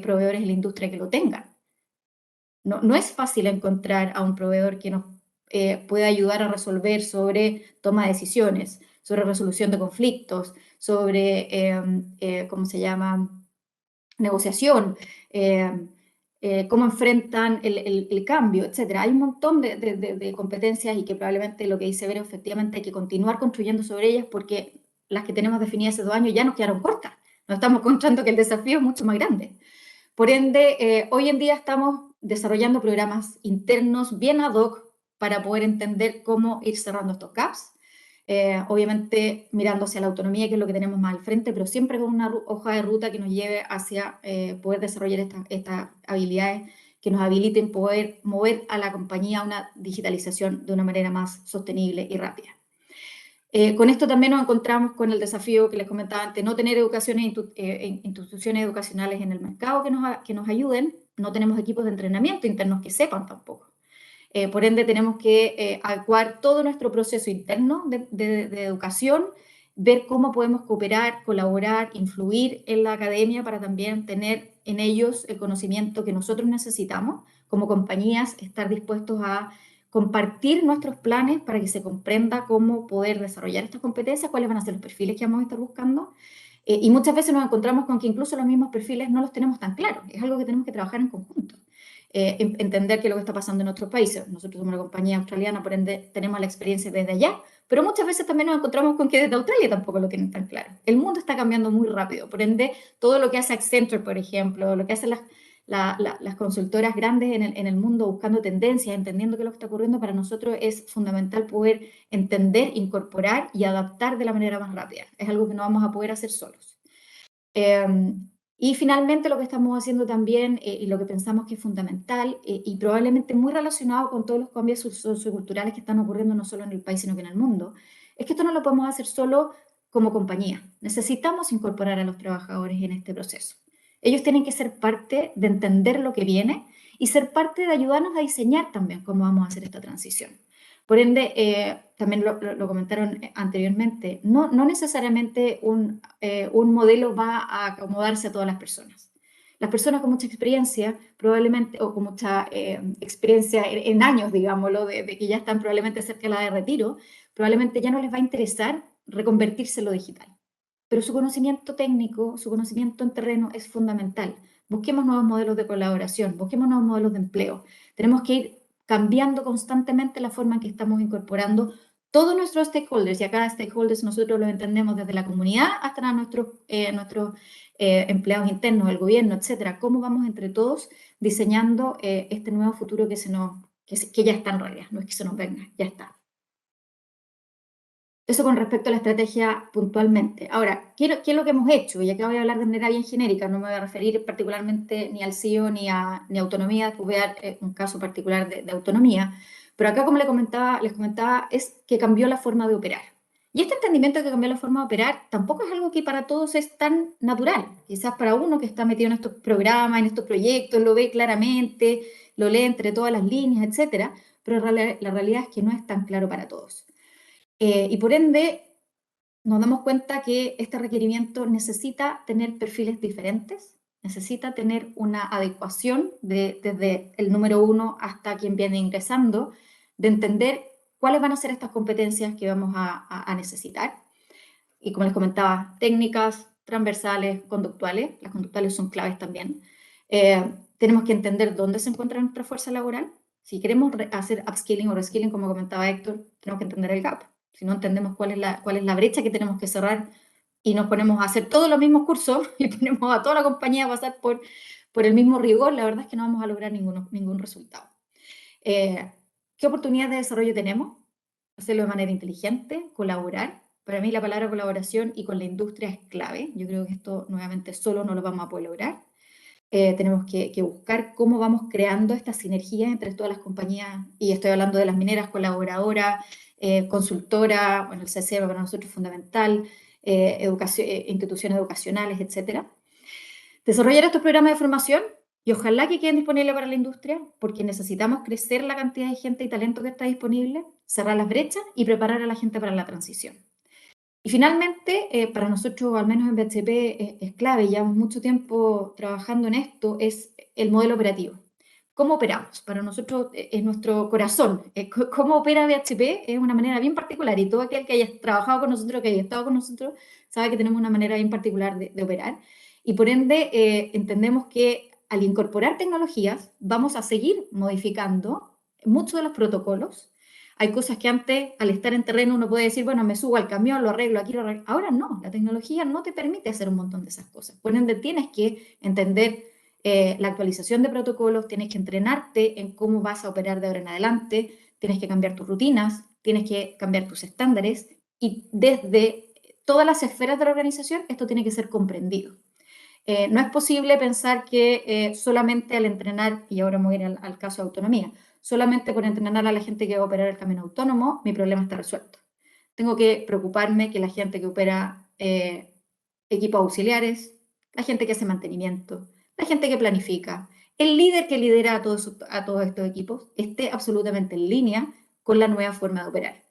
proveedores en la industria que lo tengan. No es fácil encontrar a un proveedor que nos pueda ayudar a resolver sobre toma de decisiones, sobre resolución de conflictos, sobre, ¿cómo se llama?, negociación, cómo enfrentan el cambio, etc. Hay un montón de competencias, y que probablemente lo que dice Vero, efectivamente hay que continuar construyendo sobre ellas, porque las que tenemos definidas hace 2 años ya nos quedaron cortas. Nos estamos encontrando que el desafío es mucho más grande. Por ende, hoy en día estamos desarrollando programas internos bien ad hoc para poder entender cómo ir cerrando estos gaps. Obviamente mirando hacia la autonomía, que es lo que tenemos más al frente, pero siempre con una hoja de ruta que nos lleve hacia poder desarrollar estas habilidades que nos habiliten poder mover a la compañía a una digitalización de una manera más sostenible y rápida. Con esto también nos encontramos con el desafío que les comentaba antes, no tener instituciones educacionales en el mercado que nos ayuden. No tenemos equipos de entrenamiento internos que sepan tampoco. Por ende, tenemos que adecuar todo nuestro proceso interno de educación, ver cómo podemos cooperar, colaborar, influir en la academia para también tener en ellos el conocimiento que nosotros necesitamos como compañías, estar dispuestos a compartir nuestros planes para que se comprenda cómo poder desarrollar estas competencias, cuáles van a ser los perfiles que vamos a estar buscando. Y muchas veces nos encontramos con que incluso los mismos perfiles no los tenemos tan claros. Es algo que tenemos que trabajar en conjunto. Entender qué es lo que está pasando en otros países. Nosotros somos una compañía australiana, por ende tenemos la experiencia desde allá, pero muchas veces también nos encontramos con que desde Australia tampoco lo tienen tan claro. El mundo está cambiando muy rápido, por ende todo lo que hace Accenture, por ejemplo, lo que hacen las consultoras grandes en el mundo buscando tendencias, entendiendo qué es lo que está ocurriendo, para nosotros es fundamental poder entender, incorporar y adaptar de la manera más rápida. Es algo que no vamos a poder hacer solos. Y finalmente lo que estamos haciendo también, y lo que pensamos que es fundamental, y probablemente muy relacionado con todos los cambios socioculturales que están ocurriendo no solo en el país, sino que en el mundo, es que esto no lo podemos hacer solo como compañía. Necesitamos incorporar a los trabajadores en este proceso. Ellos tienen que ser parte de entender lo que viene y ser parte de ayudarnos a diseñar también cómo vamos a hacer esta transición. Por ende, también lo comentaron anteriormente, no necesariamente un modelo va a acomodarse a todas las personas. Las personas con mucha experiencia, probablemente, o con mucha experiencia en años, digámoslo, de que ya están probablemente cerca de la de retiro, probablemente ya no les va a interesar reconvertirse en lo digital. Pero su conocimiento técnico, su conocimiento en terreno es fundamental. Busquemos nuevos modelos de colaboración, busquemos nuevos modelos de empleo. Tenemos que ir cambiando constantemente la forma en que estamos incorporando todos nuestros stakeholders, y acá stakeholders nosotros los entendemos desde la comunidad hasta nuestros empleados internos, el gobierno, etcétera. Cómo vamos entre todos diseñando este nuevo futuro que se nos que ya está en realidad, no es que se nos venga, ya está. Eso con respecto a la estrategia puntualmente. Ahora, ¿qué es lo que hemos hecho? Y acá voy a hablar de manera bien genérica, no me voy a referir particularmente ni al CEO ni a autonomía, voy a dar un caso particular de autonomía, pero acá, como les comentaba, es que cambió la forma de operar. Y este entendimiento de que cambió la forma de operar tampoco es algo que para todos es tan natural. Quizás para uno que está metido en estos programas, en estos proyectos, lo ve claramente, lo lee entre todas las líneas, etcétera, pero la realidad es que no es tan claro para todos. Y por ende, nos damos cuenta que este requerimiento necesita tener perfiles diferentes, necesita tener una adecuación desde el número 1 hasta quien viene ingresando, de entender cuáles van a ser estas competencias que vamos a necesitar. Y como les comentaba, técnicas, transversales, conductuales. Las conductuales son claves también. Tenemos que entender dónde se encuentra nuestra fuerza laboral. Si queremos hacer upskilling o reskilling, como comentaba Héctor, tenemos que entender el gap. Si no entendemos cuál es la brecha que tenemos que cerrar y nos ponemos a hacer todos los mismos cursos y ponemos a toda la compañía a pasar por el mismo rigor, la verdad es que no vamos a lograr ningún resultado. ¿Qué oportunidades de desarrollo tenemos? Hacerlo de manera inteligente, colaborar. Para mí la palabra colaboración y con la industria es clave. Yo creo que esto nuevamente solo no lo vamos a poder lograr. Tenemos que buscar cómo vamos creando esta sinergia entre todas las compañías, y estoy hablando de las mineras, colaboradoras, consultora, bueno, el CCM para nosotros es fundamental, instituciones educacionales, etc. Desarrollar estos programas de formación y ojalá que queden disponibles para la industria, porque necesitamos crecer la cantidad de gente y talento que está disponible, cerrar las brechas y preparar a la gente para la transición. Y finalmente, para nosotros, al menos en BHP, es clave, llevamos mucho tiempo trabajando en esto, es el modelo operativo. ¿Cómo operamos? Para nosotros es nuestro corazón. ¿Cómo opera BHP? Es una manera bien particular, y todo aquel que haya trabajado con nosotros, que haya estado con nosotros, sabe que tenemos una manera bien particular de operar. Y por ende, entendemos que al incorporar tecnologías, vamos a seguir modificando muchos de los protocolos. Hay cosas que antes, al estar en terreno, uno puede decir, bueno, me subo al camión, lo arreglo, aquí lo arreglo. Ahora no, la tecnología no te permite hacer un montón de esas cosas. Por ende, tienes que entender la actualización de protocolos, tienes que entrenarte en cómo vas a operar de ahora en adelante, tienes que cambiar tus rutinas, tienes que cambiar tus estándares, y desde todas las esferas de la organización esto tiene que ser comprendido. No es posible pensar que solamente al entrenar, y ahora me voy a ir al caso de autonomía, solamente por entrenar a la gente que va a operar el camión autónomo, mi problema está resuelto. Tengo que preocuparme que la gente que opera equipos auxiliares, la gente que hace mantenimiento, la gente que planifica, el líder que lidera a todos estos equipos, esté absolutamente en línea con la nueva forma de operar.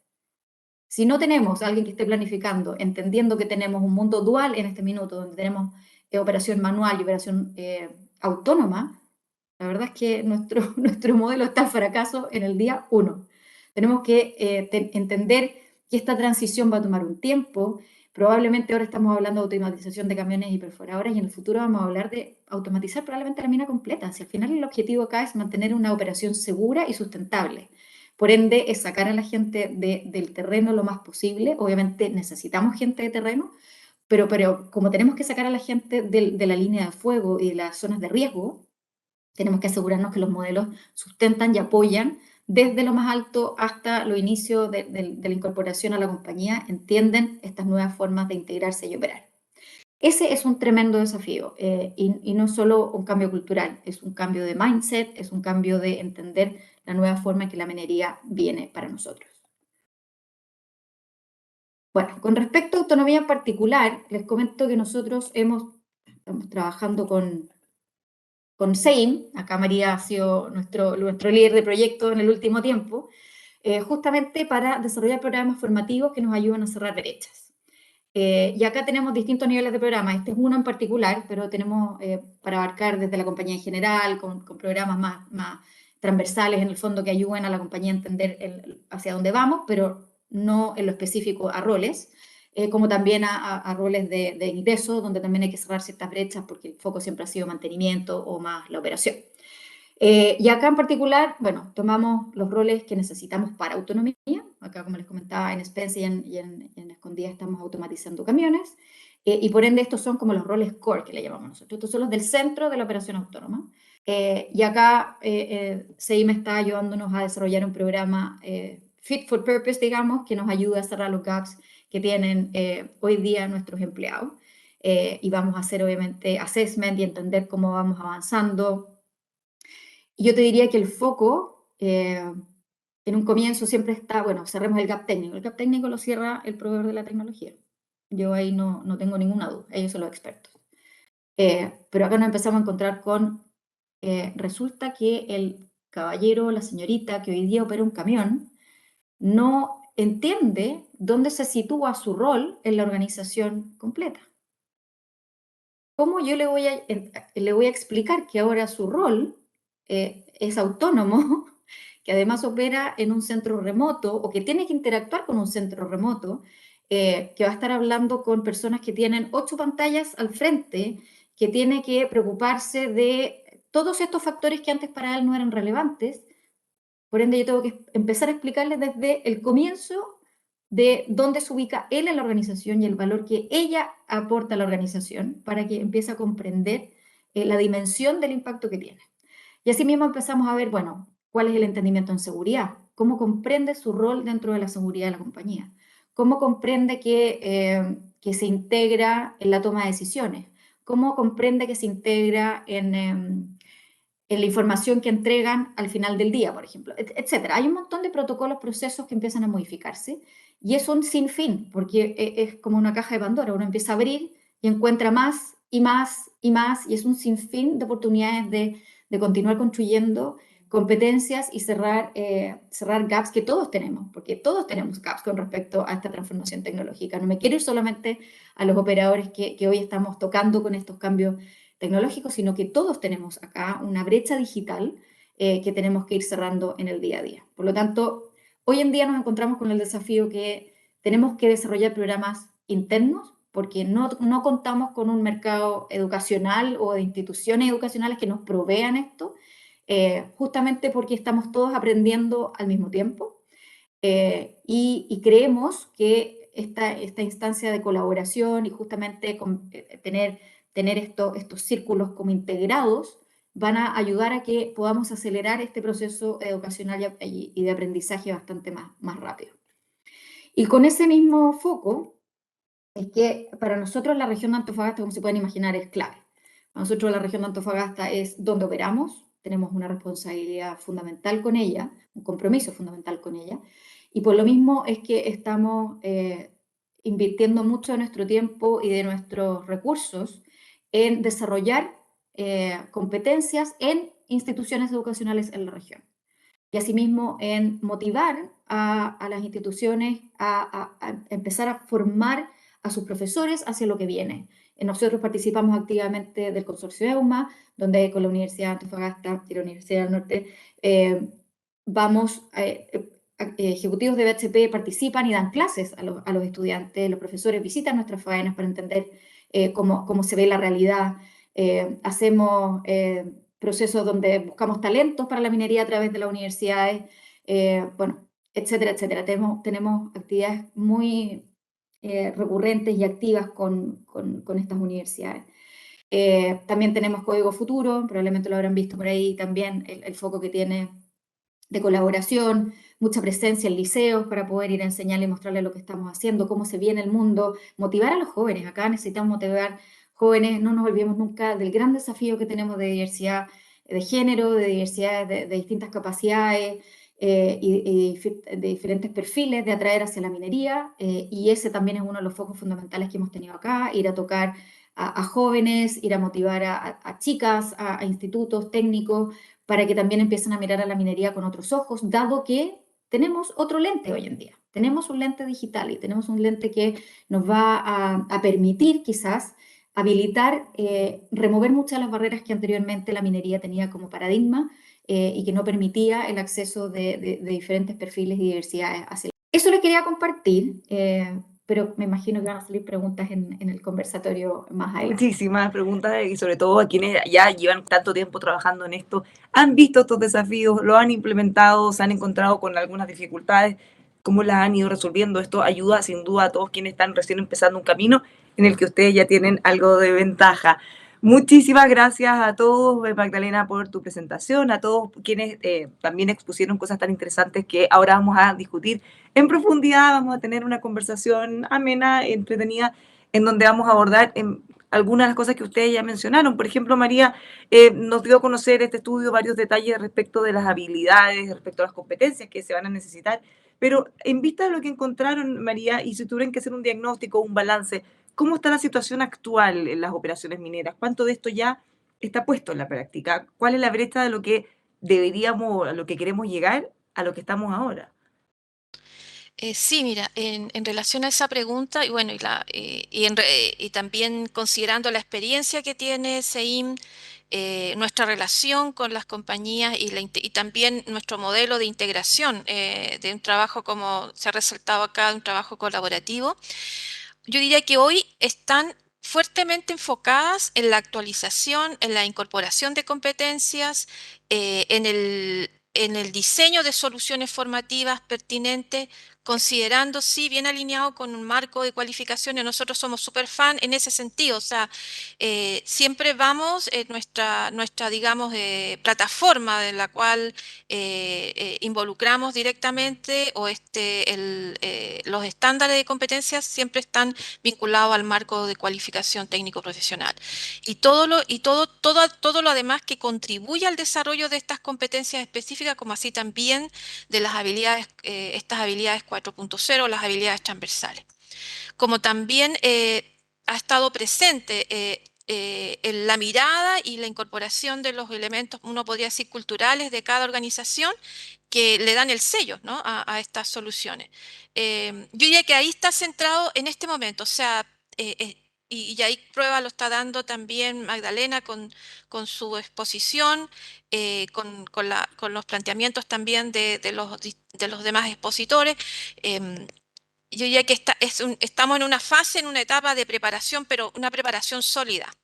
Si no tenemos a alguien que esté planificando, entendiendo que tenemos un mundo dual en este minuto, donde tenemos operación manual y operación autónoma, la verdad es que nuestro modelo está al fracaso en el día 1. Tenemos que entender que esta transición va a tomar un tiempo. Probablemente ahora estamos hablando de automatización de camiones y perforadores, y en el futuro vamos a hablar de automatizar probablemente la mina completa. Si al final el objetivo acá es mantener una operación segura y sustentable. Por ende, es sacar a la gente del terreno lo más posible. Obviamente necesitamos gente de terreno, pero como tenemos que sacar a la gente de la línea de fuego y de las zonas de riesgo, tenemos que asegurarnos que los modelos sustentan y apoyan desde lo más alto hasta los inicios de la incorporación a la compañía, entienden estas nuevas formas de integrarse y operar. Ese es un tremendo desafío, y no solo un cambio cultural, es un cambio de mindset, es un cambio de entender la nueva forma en que la minería viene para nosotros. Bueno, con respecto a autonomía en particular, les comento que nosotros estamos trabajando con SEIM, acá María ha sido nuestro líder de proyecto en el último tiempo, justamente para desarrollar programas formativos que nos ayuden a cerrar brechas. Y acá tenemos distintos niveles de programas, este es uno en particular, pero tenemos para abarcar desde la compañía en general, con programas más transversales en el fondo que ayuden a la compañía a entender hacia dónde vamos, pero no en lo específico a roles, como también a roles de ingreso, donde también hay que cerrar ciertas brechas porque el foco siempre ha sido mantenimiento o más la operación. Y acá en particular, bueno, tomamos los roles que necesitamos para autonomía. Acá, como les comentaba, en Spence y en Escondida estamos automatizando camiones. y por ende estos son como los roles core que le llamamos nosotros. Estos son los del centro de la operación autónoma. Y acá CEIMA está ayudándonos a desarrollar un programa fit for purpose, digamos, que nos ayuda a cerrar los gaps que tienen hoy día nuestros empleados. Y vamos a hacer, obviamente, assessment y entender cómo vamos avanzando. Y yo te diría que el foco, en un comienzo siempre está, bueno, cerremos el gap técnico. El gap técnico lo cierra el proveedor de la tecnología. Yo ahí no tengo ninguna duda, ellos son los expertos. Pero acá nos empezamos a encontrar con, resulta que el caballero o la señorita que hoy día opera un camión no entiende dónde se sitúa su rol en la organización completa. ¿Cómo yo le voy a explicar que ahora su rol es autónomo, que además opera en un centro remoto o que tiene que interactuar con un centro remoto, que va a estar hablando con personas que tienen 8 pantallas al frente, que tiene que preocuparse de todos estos factores que antes para él no eran relevantes? Por ende, yo tengo que empezar a explicarles desde el comienzo de dónde se ubica él en la organización y el valor que ella aporta a la organización para que empiece a comprender la dimensión del impacto que tiene. Y así mismo empezamos a ver, bueno, cuál es el entendimiento en seguridad, cómo comprende su rol dentro de la seguridad de la compañía, cómo comprende que se integra en la toma de decisiones, cómo comprende que se integra en la información que entregan al final del día, por ejemplo, etcétera. Hay un montón de protocolos, procesos que empiezan a modificarse y es un sinfín, porque es como una caja de Pandora. Uno empieza a abrir y encuentra más y más y más, y es un sinfín de oportunidades de continuar construyendo competencias y cerrar gaps que todos tenemos, porque todos tenemos gaps con respecto a esta transformación tecnológica. No me quiero ir solamente a los operadores que hoy estamos tocando con estos cambios tecnológicos, sino que todos tenemos acá una brecha digital que tenemos que ir cerrando en el día a día. Por lo tanto, hoy en día nos encontramos con el desafío que tenemos que desarrollar programas internos porque no contamos con un mercado educacional o de instituciones educacionales que nos provean esto, justamente porque estamos todos aprendiendo al mismo tiempo y creemos que esta instancia de colaboración y justamente tener estos círculos como integrados van a ayudar a que podamos acelerar este proceso educacional y de aprendizaje bastante más rápido. Y con ese mismo foco es que para nosotros la región de Antofagasta, como se pueden imaginar, es clave. Para nosotros la región de Antofagasta es donde operamos, tenemos una responsabilidad fundamental con ella, un compromiso fundamental con ella, y por lo mismo es que estamos invirtiendo mucho de nuestro tiempo y de nuestros recursos en desarrollar competencias en instituciones educacionales en la región. Y asimismo en motivar a las instituciones a empezar a formar a sus profesores hacia lo que viene. Nosotros participamos activamente del consorcio EUMA, donde con la Universidad de Antofagasta y la Universidad del Norte ejecutivos de BHP participan y dan clases a los estudiantes, los profesores visitan nuestras faenas para entender cómo se ve la realidad. Hacemos procesos donde buscamos talentos para la minería a través de las universidades, bueno, etcétera, etcétera. Tenemos actividades muy recurrentes y activas con estas universidades. También tenemos Código Futuro, probablemente lo habrán visto por ahí también, el foco que tiene de colaboración, mucha presencia en liceos para poder ir a enseñarle y mostrarle lo que estamos haciendo, cómo se viene el mundo, motivar a los jóvenes. Acá necesitamos motivar jóvenes, no nos olvidemos nunca del gran desafío que tenemos de diversidad de género, de diversidad de distintas capacidades y de diferentes perfiles, de atraer hacia la minería, y ese también es uno de los focos fundamentales que hemos tenido acá, ir a tocar a jóvenes, ir a motivar a chicas, a institutos técnicos, para que también empiecen a mirar a la minería con otros ojos, dado que tenemos otro lente hoy en día. Tenemos un lente digital y tenemos un lente que nos va a permitir quizás habilitar, remover muchas de las barreras que anteriormente la minería tenía como paradigma y que no permitía el acceso de diferentes perfiles y diversidades hacia. Eso les quería compartir, pero me imagino que van a salir preguntas en el conversatorio más adelante. Muchísimas preguntas y sobre todo a quienes ya llevan tanto tiempo trabajando en esto, han visto estos desafíos, lo han implementado, se han encontrado con algunas dificultades, cómo las han ido resolviendo. Esto ayuda sin duda a todos quienes están recién empezando un camino en el que ustedes ya tienen algo de ventaja. Muchísimas gracias a todos, Magdalena, por tu presentación, a todos quienes también expusieron cosas tan interesantes que ahora vamos a discutir en profundidad, vamos a tener una conversación amena, entretenida, en donde vamos a abordar algunas de las cosas que ustedes ya mencionaron. Por ejemplo, María nos dio a conocer este estudio varios detalles respecto de las habilidades, respecto a las competencias que se van a necesitar, pero en vista de lo que encontraron, María, y si tuvieran que hacer un diagnóstico, un balance, ¿cómo está la situación actual en las operaciones mineras? ¿Cuánto de esto ya está puesto en la práctica? ¿Cuál es la brecha de lo que deberíamos, a lo que queremos llegar, a lo que estamos ahora? Sí, mira, en relación a esa pregunta, y bueno, y también considerando la experiencia que tiene SEIM, nuestra relación con las compañías y también nuestro modelo de integración de un trabajo, como se ha resaltado acá, de un trabajo colaborativo, yo diría que hoy están fuertemente enfocadas en la actualización, en la incorporación de competencias, en el diseño de soluciones formativas pertinentes, considerando, sí, bien alineado con un marco de cualificaciones. Nosotros somos súper fan en ese sentido, o sea, siempre vamos en nuestra digamos, plataforma en la cual involucramos directamente o los estándares de competencias siempre están vinculado al marco de cualificación técnico profesional. Y todo lo demás que contribuye al desarrollo de estas competencias específicas, como así también de las habilidades, estas habilidades 4.0, las habilidades transversales. Como también ha estado presente en la mirada y la incorporación de los elementos, uno podría decir, culturales de cada organización que le dan el sello, ¿no?, a estas soluciones. Yo diría que ahí está centrado en este momento, o sea, y ahí prueba lo está dando también Magdalena con su exposición, con los planteamientos también de los demás expositores. Yo diría que estamos en una fase, en una etapa de preparación, pero una preparación sólida,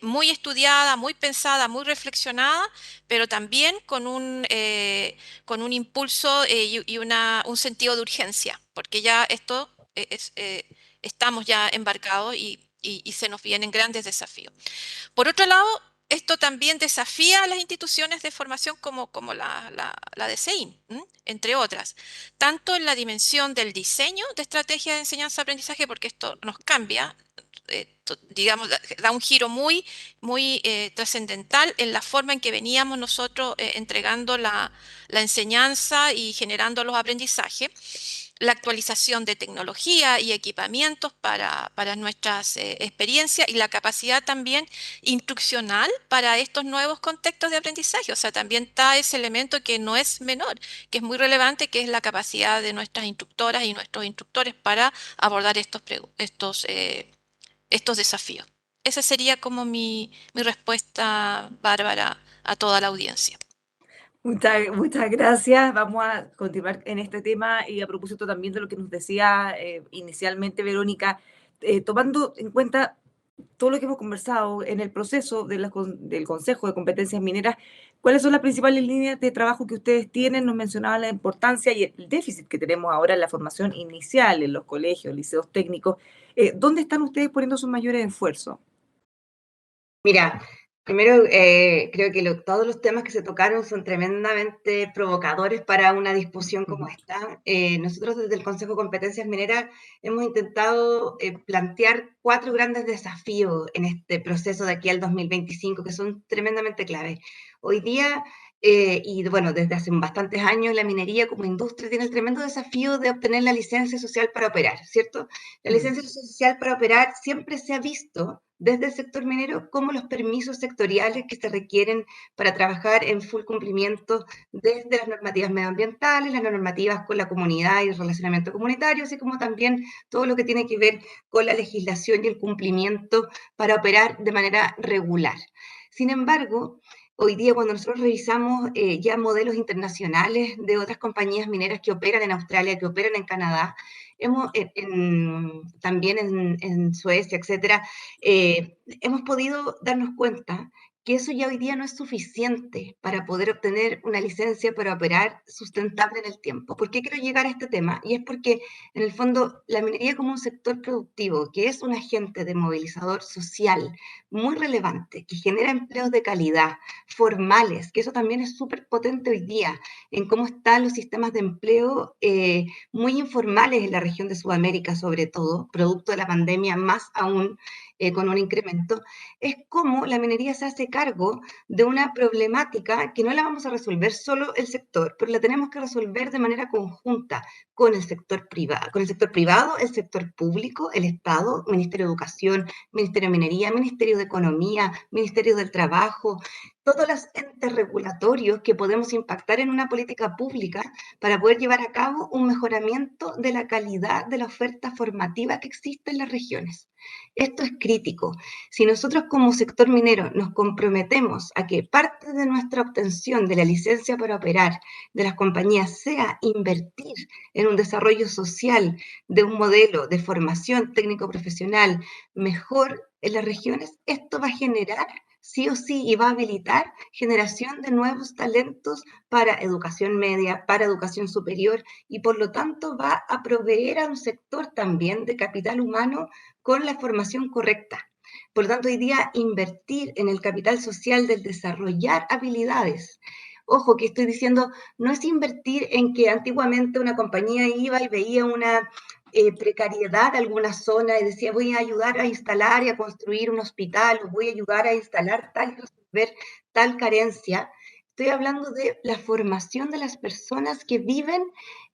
muy estudiada, muy pensada, muy reflexionada, pero también con un impulso un sentido de urgencia, porque ya estamos ya embarcados y se nos vienen grandes desafíos. Por otro lado, esto también desafía a las instituciones de formación como la de SEIM, entre otras, tanto en la dimensión del diseño de estrategias de enseñanza-aprendizaje, porque esto nos cambia, digamos, da un giro muy trascendental en la forma en que veníamos nosotros entregando la enseñanza y generando los aprendizajes, la actualización de tecnología y equipamientos para nuestras experiencias y la capacidad también instruccional para estos nuevos contextos de aprendizaje. O sea, también está ese elemento que no es menor, que es muy relevante, que es la capacidad de nuestras instructoras y nuestros instructores para abordar estos desafíos. Esa sería como mi respuesta, Bárbara, a toda la audiencia. Muchas gracias. Vamos a continuar en este tema y a propósito también de lo que nos decía inicialmente Verónica, tomando en cuenta todo lo que hemos conversado en el proceso del Consejo de Competencias Mineras, ¿cuáles son las principales líneas de trabajo que ustedes tienen? Nos mencionaban la importancia y el déficit que tenemos ahora en la formación inicial en los colegios, liceos técnicos. ¿Dónde están ustedes poniendo sus mayores esfuerzos? Mira, primero creo que todos los temas que se tocaron son tremendamente provocadores para una discusión como esta. Nosotros desde el Consejo de Competencias Mineras hemos intentado plantear 4 grandes desafíos en este proceso de aquí al 2025 que son tremendamente claves. Hoy día, y bueno, desde hace bastantes años, la minería como industria tiene el tremendo desafío de obtener la licencia social para operar, ¿cierto? La licencia social para operar siempre se ha visto desde el sector minero como los permisos sectoriales que se requieren para trabajar en full cumplimiento desde las normativas medioambientales, las normativas con la comunidad y el relacionamiento comunitario, así como también todo lo que tiene que ver con la legislación y el cumplimiento para operar de manera regular. Sin embargo, hoy día cuando nosotros revisamos ya modelos internacionales de otras compañías mineras que operan en Australia, que operan en Canadá, también en Suecia, etcétera, hemos podido darnos cuenta que eso ya hoy día no es suficiente para poder obtener una licencia para operar sustentable en el tiempo. ¿Por qué quiero llegar a este tema? Y es porque, en el fondo, la minería como un sector productivo, que es un agente de movilizador social muy relevante, que genera empleos de calidad, formales, que eso también es súper potente hoy día, en cómo están los sistemas de empleo muy informales en la región de Sudamérica, sobre todo, producto de la pandemia, más aún con un incremento, es cómo la minería se hace cargo de una problemática que no la vamos a resolver solo el sector, pero la tenemos que resolver de manera conjunta con el sector privado, el sector público, el Estado, Ministerio de Educación, Ministerio de Minería, Ministerio de Economía, Ministerio del Trabajo, todos los entes regulatorios que podemos impactar en una política pública para poder llevar a cabo un mejoramiento de la calidad de la oferta formativa que existe en las regiones. Esto es crítico. Si nosotros como sector minero nos comprometemos a que parte de nuestra obtención de la licencia para operar de las compañías sea invertir en un desarrollo social de un modelo de formación técnico-profesional mejor en las regiones, esto va a generar sí o sí y va a habilitar generación de nuevos talentos para educación media, para educación superior y por lo tanto va a proveer a un sector también de capital humano con la formación correcta. Por lo tanto, hoy día invertir en el capital social del desarrollar habilidades. Ojo, que estoy diciendo, no es invertir en que antiguamente una compañía iba y veía una precariedad de alguna zona y decía, voy a ayudar a instalar y a construir un hospital, o voy a ayudar a instalar tal y resolver tal carencia. Estoy hablando de la formación de las personas que viven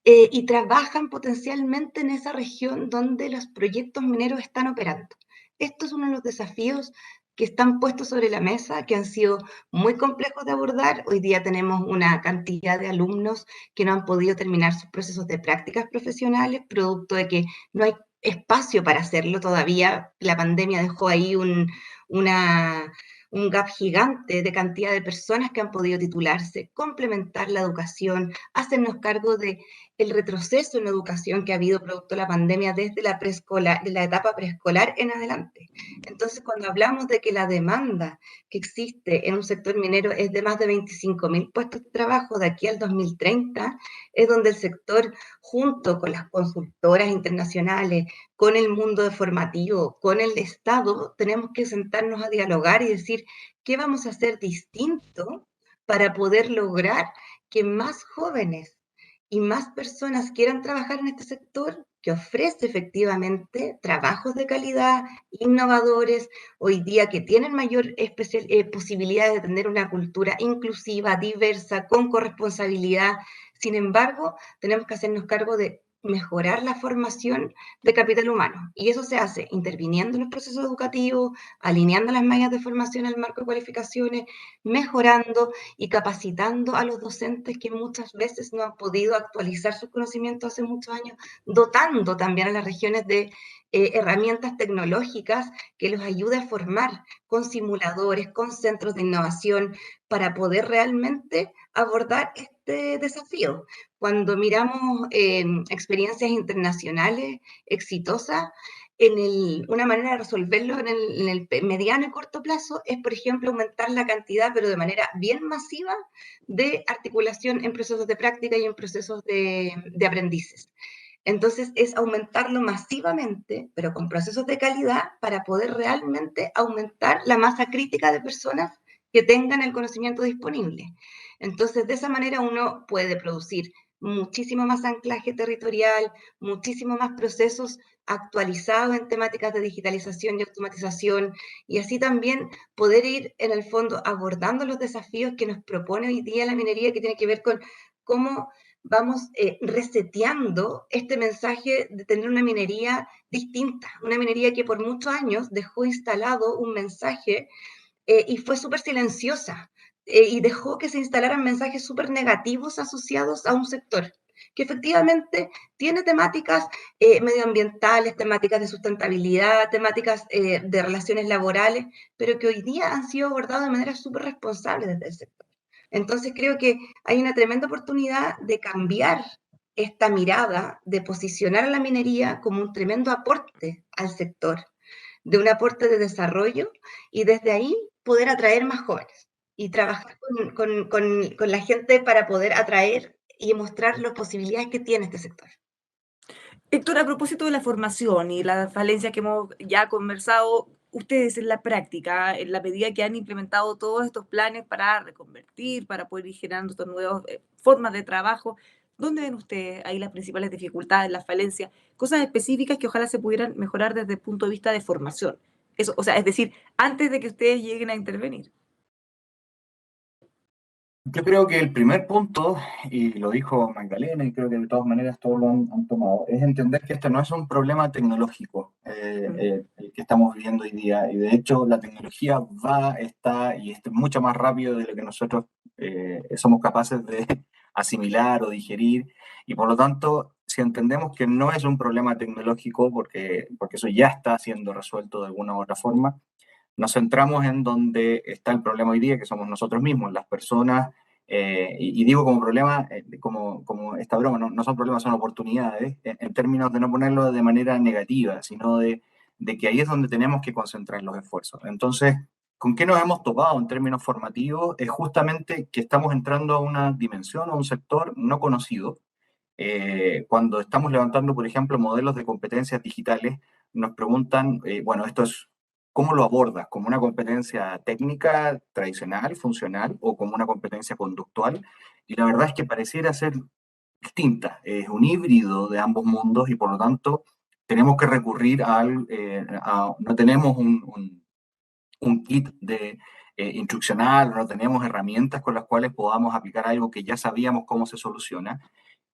y trabajan potencialmente en esa región donde los proyectos mineros están operando. Esto es uno de los desafíos que están puestos sobre la mesa, que han sido muy complejos de abordar. Hoy día tenemos una cantidad de alumnos que no han podido terminar sus procesos de prácticas profesionales, producto de que no hay espacio para hacerlo todavía. La pandemia dejó ahí un gap gigante de cantidad de personas que han podido titularse, complementar la educación, hacernos cargo de el retroceso en la educación que ha habido producto de la pandemia desde la preescolar, de la etapa preescolar en adelante. Entonces, cuando hablamos de que la demanda que existe en un sector minero es de más de 25.000 puestos de trabajo de aquí al 2030, es donde el sector, junto con las consultoras internacionales, con el mundo formativo, con el Estado, tenemos que sentarnos a dialogar y decir qué vamos a hacer distinto para poder lograr que más jóvenes y más personas quieran trabajar en este sector que ofrece efectivamente trabajos de calidad, innovadores, hoy día que tienen mayor posibilidad de tener una cultura inclusiva, diversa, con corresponsabilidad. Sin embargo, tenemos que hacernos cargo de mejorar la formación de capital humano. Y eso se hace interviniendo en los procesos educativos, alineando las mallas de formación al marco de cualificaciones, mejorando y capacitando a los docentes que muchas veces no han podido actualizar sus conocimientos hace muchos años, dotando también a las regiones de herramientas tecnológicas que los ayude a formar con simuladores, con centros de innovación, para poder realmente abordar este desafío. Cuando miramos experiencias internacionales exitosas, una manera de resolverlo en el mediano y corto plazo es, por ejemplo, aumentar la cantidad, pero de manera bien masiva, de articulación en procesos de práctica y en procesos de aprendices. Entonces, es aumentarlo masivamente, pero con procesos de calidad, para poder realmente aumentar la masa crítica de personas que tengan el conocimiento disponible. Entonces, de esa manera uno puede producir muchísimo más anclaje territorial, muchísimo más procesos actualizados en temáticas de digitalización y automatización, y así también poder ir, en el fondo, abordando los desafíos que nos propone hoy día la minería, que tiene que ver con cómo vamos reseteando este mensaje de tener una minería distinta, una minería que por muchos años dejó instalado un mensaje y fue súper silenciosa y dejó que se instalaran mensajes súper negativos asociados a un sector que efectivamente tiene temáticas medioambientales, temáticas de sustentabilidad, temáticas de relaciones laborales, pero que hoy día han sido abordados de manera súper responsable desde el sector. Entonces creo que hay una tremenda oportunidad de cambiar esta mirada, de posicionar a la minería como un tremendo aporte al sector, de un aporte de desarrollo y desde ahí poder atraer más jóvenes y trabajar con la gente para poder atraer y mostrar las posibilidades que tiene este sector. Héctor, a propósito de la formación y las falencias que hemos ya conversado, ustedes en la práctica, en la medida que han implementado todos estos planes para reconvertir, para poder ir generando estas nuevas formas de trabajo, ¿dónde ven ustedes ahí las principales dificultades, las falencias, cosas específicas que ojalá se pudieran mejorar desde el punto de vista de formación? Eso, o sea, es decir, antes de que ustedes lleguen a intervenir. Yo creo que el primer punto, y lo dijo Magdalena, y creo que de todas maneras todos lo han tomado, es entender que este no es un problema tecnológico el que estamos viviendo hoy día. Y de hecho la tecnología está y es mucho más rápido de lo que nosotros somos capaces de asimilar o digerir. Y por lo tanto, si entendemos que no es un problema tecnológico, porque eso ya está siendo resuelto de alguna u otra forma, nos centramos en donde está el problema hoy día, que somos nosotros mismos, las personas, y digo como problema, como esta broma, no son problemas, son oportunidades, en términos de no ponerlo de manera negativa, sino de que ahí es donde tenemos que concentrar los esfuerzos. Entonces, ¿con qué nos hemos topado en términos formativos? Es justamente que estamos entrando a una dimensión, a un sector no conocido. Cuando estamos levantando, por ejemplo, modelos de competencias digitales, nos preguntan, bueno, esto es, ¿cómo lo abordas? ¿Como una competencia técnica, tradicional, funcional, o como una competencia conductual? Y la verdad es que pareciera ser distinta, es un híbrido de ambos mundos y por lo tanto tenemos que recurrir no tenemos un kit de instruccional, no tenemos herramientas con las cuales podamos aplicar algo que ya sabíamos cómo se soluciona.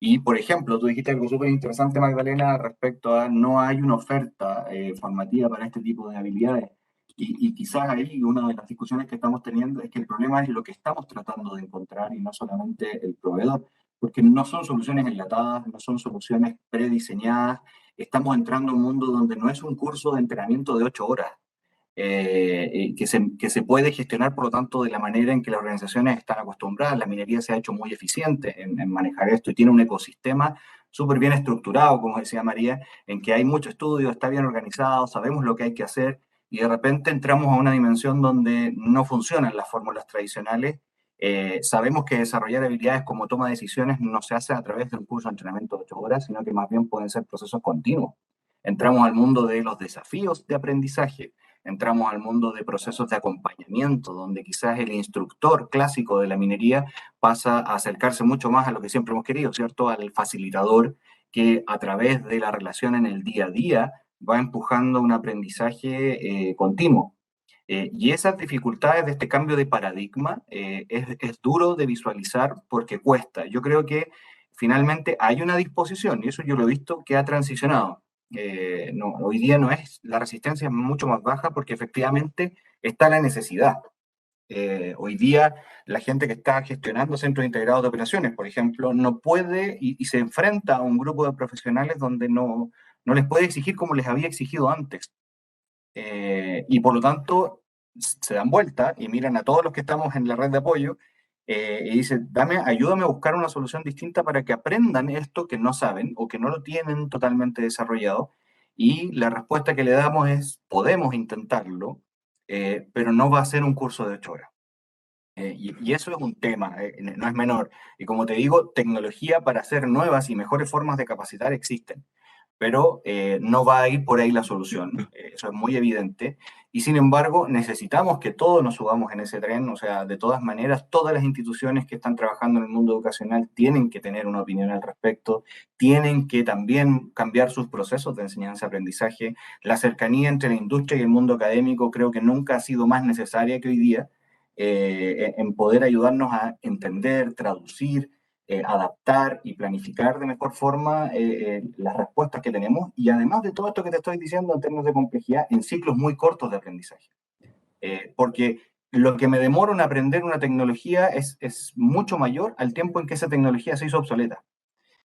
Y, por ejemplo, tú dijiste algo súper interesante, Magdalena, respecto a no hay una oferta formativa para este tipo de habilidades. Y quizás ahí una de las discusiones que estamos teniendo es que el problema es lo que estamos tratando de encontrar y no solamente el proveedor, porque no son soluciones enlatadas, no son soluciones prediseñadas. Estamos entrando a un mundo donde no es un curso de entrenamiento de 8 horas, que se puede gestionar, por lo tanto, de la manera en que las organizaciones están acostumbradas. La minería se ha hecho muy eficiente en manejar esto y tiene un ecosistema súper bien estructurado, como decía María, en que hay mucho estudio, está bien organizado, sabemos lo que hay que hacer y de repente entramos a una dimensión donde no funcionan las fórmulas tradicionales. Sabemos que desarrollar habilidades como toma de decisiones no se hace a través de un curso de entrenamiento de 8 horas, sino que más bien pueden ser procesos continuos. Entramos al mundo de los desafíos de aprendizaje, entramos al mundo de procesos de acompañamiento, donde quizás el instructor clásico de la minería pasa a acercarse mucho más a lo que siempre hemos querido, ¿cierto? Al facilitador que a través de la relación en el día a día va empujando un aprendizaje continuo. Y esas dificultades de este cambio de paradigma es duro de visualizar porque cuesta. Yo creo que finalmente hay una disposición, y eso yo lo he visto, que ha transicionado. No, hoy día no es, la resistencia es mucho más baja porque efectivamente está la necesidad. Hoy día la gente que está gestionando centros integrados de operaciones, por ejemplo, no puede y se enfrenta a un grupo de profesionales donde no les puede exigir como les había exigido antes. Y por lo tanto se dan vuelta y miran a todos los que estamos en la red de apoyo y dicen, ayúdame a buscar una solución distinta para que aprendan esto que no saben o que no lo tienen totalmente desarrollado. Y la respuesta que le damos es, podemos intentarlo, pero no va a ser un curso de 8 horas. Y eso es un tema, no es menor. Y como te digo, tecnología para hacer nuevas y mejores formas de capacitar existen, pero no va a ir por ahí la solución, eso es muy evidente, y sin embargo necesitamos que todos nos subamos en ese tren, o sea, de todas maneras, todas las instituciones que están trabajando en el mundo educacional tienen que tener una opinión al respecto, tienen que también cambiar sus procesos de enseñanza-aprendizaje, la cercanía entre la industria y el mundo académico creo que nunca ha sido más necesaria que hoy día, en poder ayudarnos a entender, traducir, adaptar y planificar de mejor forma las respuestas que tenemos y además de todo esto que te estoy diciendo en términos de complejidad, en ciclos muy cortos de aprendizaje. Porque lo que me demora en aprender una tecnología es mucho mayor al tiempo en que esa tecnología se hizo obsoleta.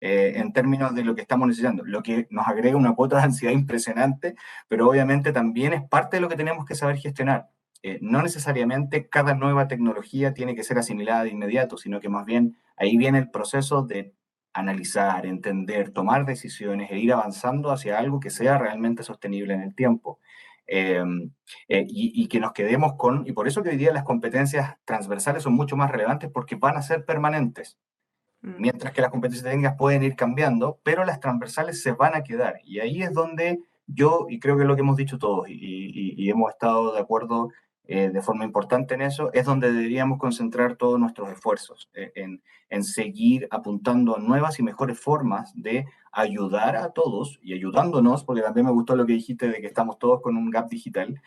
En términos de lo que estamos necesitando, lo que nos agrega una cuota de ansiedad impresionante, pero obviamente también es parte de lo que tenemos que saber gestionar. No necesariamente cada nueva tecnología tiene que ser asimilada de inmediato, sino que más bien ahí viene el proceso de analizar, entender, tomar decisiones e ir avanzando hacia algo que sea realmente sostenible en el tiempo. y que nos quedemos con, y por eso que hoy día las competencias transversales son mucho más relevantes porque van a ser permanentes, mientras que las competencias técnicas pueden ir cambiando, pero las transversales se van a quedar. Y ahí es donde yo, y creo que es lo que hemos dicho todos, y hemos estado de acuerdo de forma importante en eso, es donde deberíamos concentrar todos nuestros esfuerzos, en seguir apuntando a nuevas y mejores formas de ayudar a todos y ayudándonos, porque también me gustó lo que dijiste de que estamos todos con un gap digital,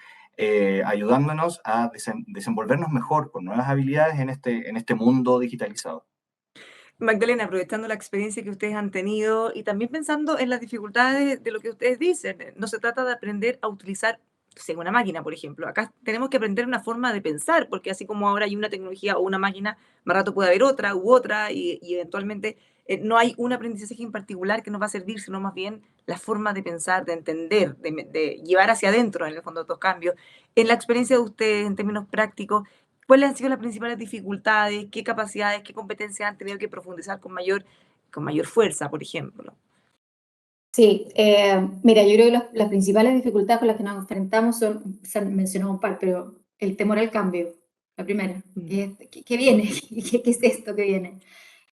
ayudándonos a desenvolvernos mejor con nuevas habilidades en este mundo digitalizado. Magdalena, aprovechando la experiencia que ustedes han tenido y también pensando en las dificultades de lo que ustedes dicen, no se trata de aprender a utilizar sí, una máquina, por ejemplo. Acá tenemos que aprender una forma de pensar, porque así como ahora hay una tecnología o una máquina, más rato puede haber otra u otra y eventualmente no hay un aprendizaje en particular que nos va a servir, sino más bien la forma de pensar, de entender, de llevar hacia adentro en el fondo estos cambios. En la experiencia de ustedes, en términos prácticos, ¿cuáles han sido las principales dificultades? ¿Qué capacidades, qué competencias han tenido que profundizar con mayor fuerza, por ejemplo? Sí, mira, yo creo que las principales dificultades con las que nos enfrentamos son, se han mencionado un par, pero el temor al cambio, la primera, ¿qué viene? ¿Qué es esto que viene?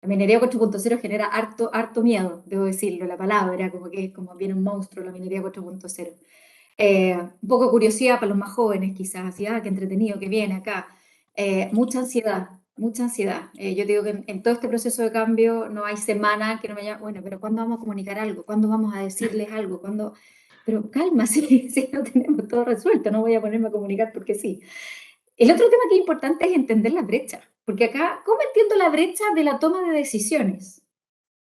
La minería 4.0 genera harto miedo, debo decirlo, la palabra, como que es como viene un monstruo la minería 4.0. Un poco curiosidad para los más jóvenes quizás, así, qué entretenido que viene acá. Mucha ansiedad, mucha ansiedad. Yo digo que en todo este proceso de cambio no hay semana que no me llame, bueno, pero ¿cuándo vamos a comunicar algo? ¿Cuándo vamos a decirles algo? ¿Cuándo? Pero calma, si no tenemos todo resuelto, no voy a ponerme a comunicar porque sí. El otro tema que es importante es entender la brecha, porque acá, ¿cómo entiendo la brecha de la toma de decisiones?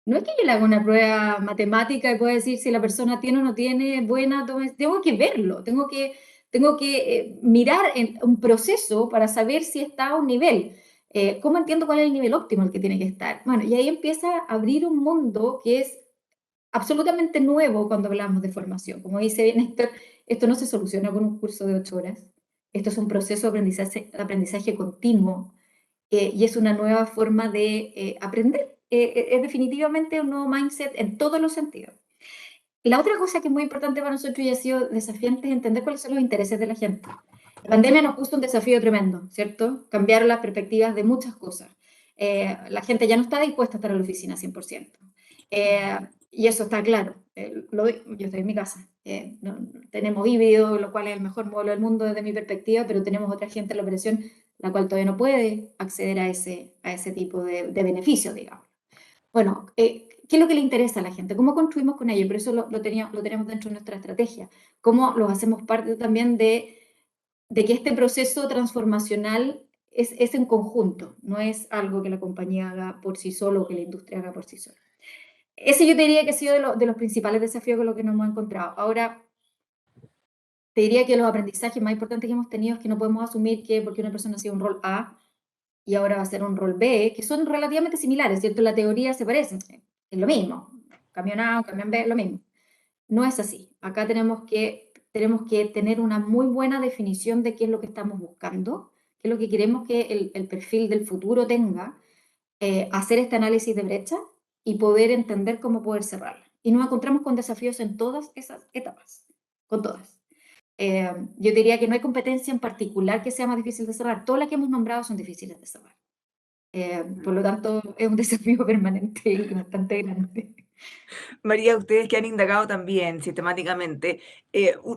No es que yo le haga una prueba matemática y pueda decir si la persona tiene o no tiene buena toma, tengo que verlo, tengo que mirar en un proceso para saber si está a un nivel. ¿Cómo entiendo cuál es el nivel óptimo al que tiene que estar? Bueno, y ahí empieza a abrir un mundo que es absolutamente nuevo cuando hablamos de formación. Como dice bien Héctor, esto no se soluciona con un curso de 8 horas. Esto es un proceso de aprendizaje continuo y es una nueva forma de aprender. Es definitivamente un nuevo mindset en todos los sentidos. La otra cosa que es muy importante para nosotros y ha sido desafiante es entender cuáles son los intereses de la gente. La pandemia nos puso un desafío tremendo, ¿cierto? Cambiar las perspectivas de muchas cosas. La gente ya no está dispuesta a estar en la oficina 100%. Y eso está claro. Yo estoy en mi casa. Tenemos híbrido, lo cual es el mejor modelo del mundo desde mi perspectiva, pero tenemos otra gente en la operación la cual todavía no puede acceder a ese tipo de beneficios, digamos. Bueno, ¿qué es lo que le interesa a la gente? ¿Cómo construimos con ellos? Pero eso lo tenemos dentro de nuestra estrategia. ¿Cómo los hacemos parte también de que este proceso transformacional es en conjunto? No es algo que la compañía haga por sí solo o que la industria haga por sí sola. Ese yo te diría que ha sido de los principales desafíos con los que nos hemos encontrado. Ahora, te diría que los aprendizajes más importantes que hemos tenido es que no podemos asumir que porque una persona ha sido un rol A y ahora va a ser un rol B, que son relativamente similares, ¿cierto? La teoría se parecen, es lo mismo. Camión A, camión B, lo mismo. No es así. Acá tenemos que tener una muy buena definición de qué es lo que estamos buscando, qué es lo que queremos que el perfil del futuro tenga, hacer este análisis de brecha y poder entender cómo poder cerrarla. Y nos encontramos con desafíos en todas esas etapas, con todas. Yo diría que no hay competencia en particular que sea más difícil de cerrar. Todas las que hemos nombrado son difíciles de cerrar. Por lo tanto, es un desafío permanente y bastante grande. María, ustedes que han indagado también sistemáticamente,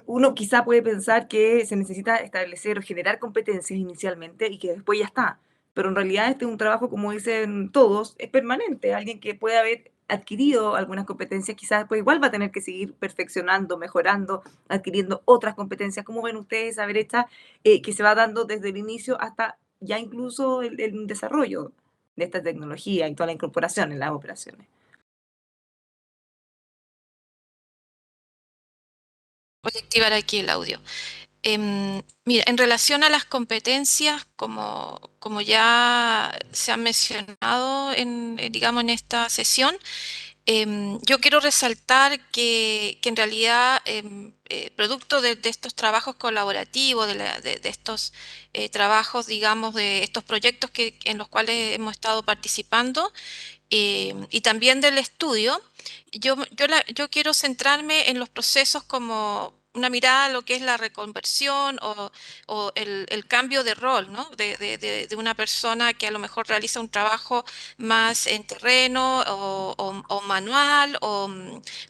uno quizá puede pensar que se necesita establecer o generar competencias inicialmente y que después ya está. Pero en realidad este es un trabajo, como dicen todos, es permanente. Alguien que puede haber adquirido algunas competencias, quizás después igual va a tener que seguir perfeccionando, mejorando, adquiriendo otras competencias. ¿Cómo ven ustedes esa brecha que se va dando desde el inicio hasta ya incluso el desarrollo de esta tecnología y toda la incorporación en las operaciones? Voy a activar aquí el audio. Mira, en relación a las competencias, como ya se ha mencionado digamos, en esta sesión, yo quiero resaltar que en realidad, producto de estos trabajos colaborativos, de estos trabajos, digamos, de estos proyectos en los cuales hemos estado participando, y también del estudio, yo quiero centrarme en los procesos como una mirada a lo que es la reconversión o el cambio de rol, ¿no? De una persona que a lo mejor realiza un trabajo más en terreno o manual o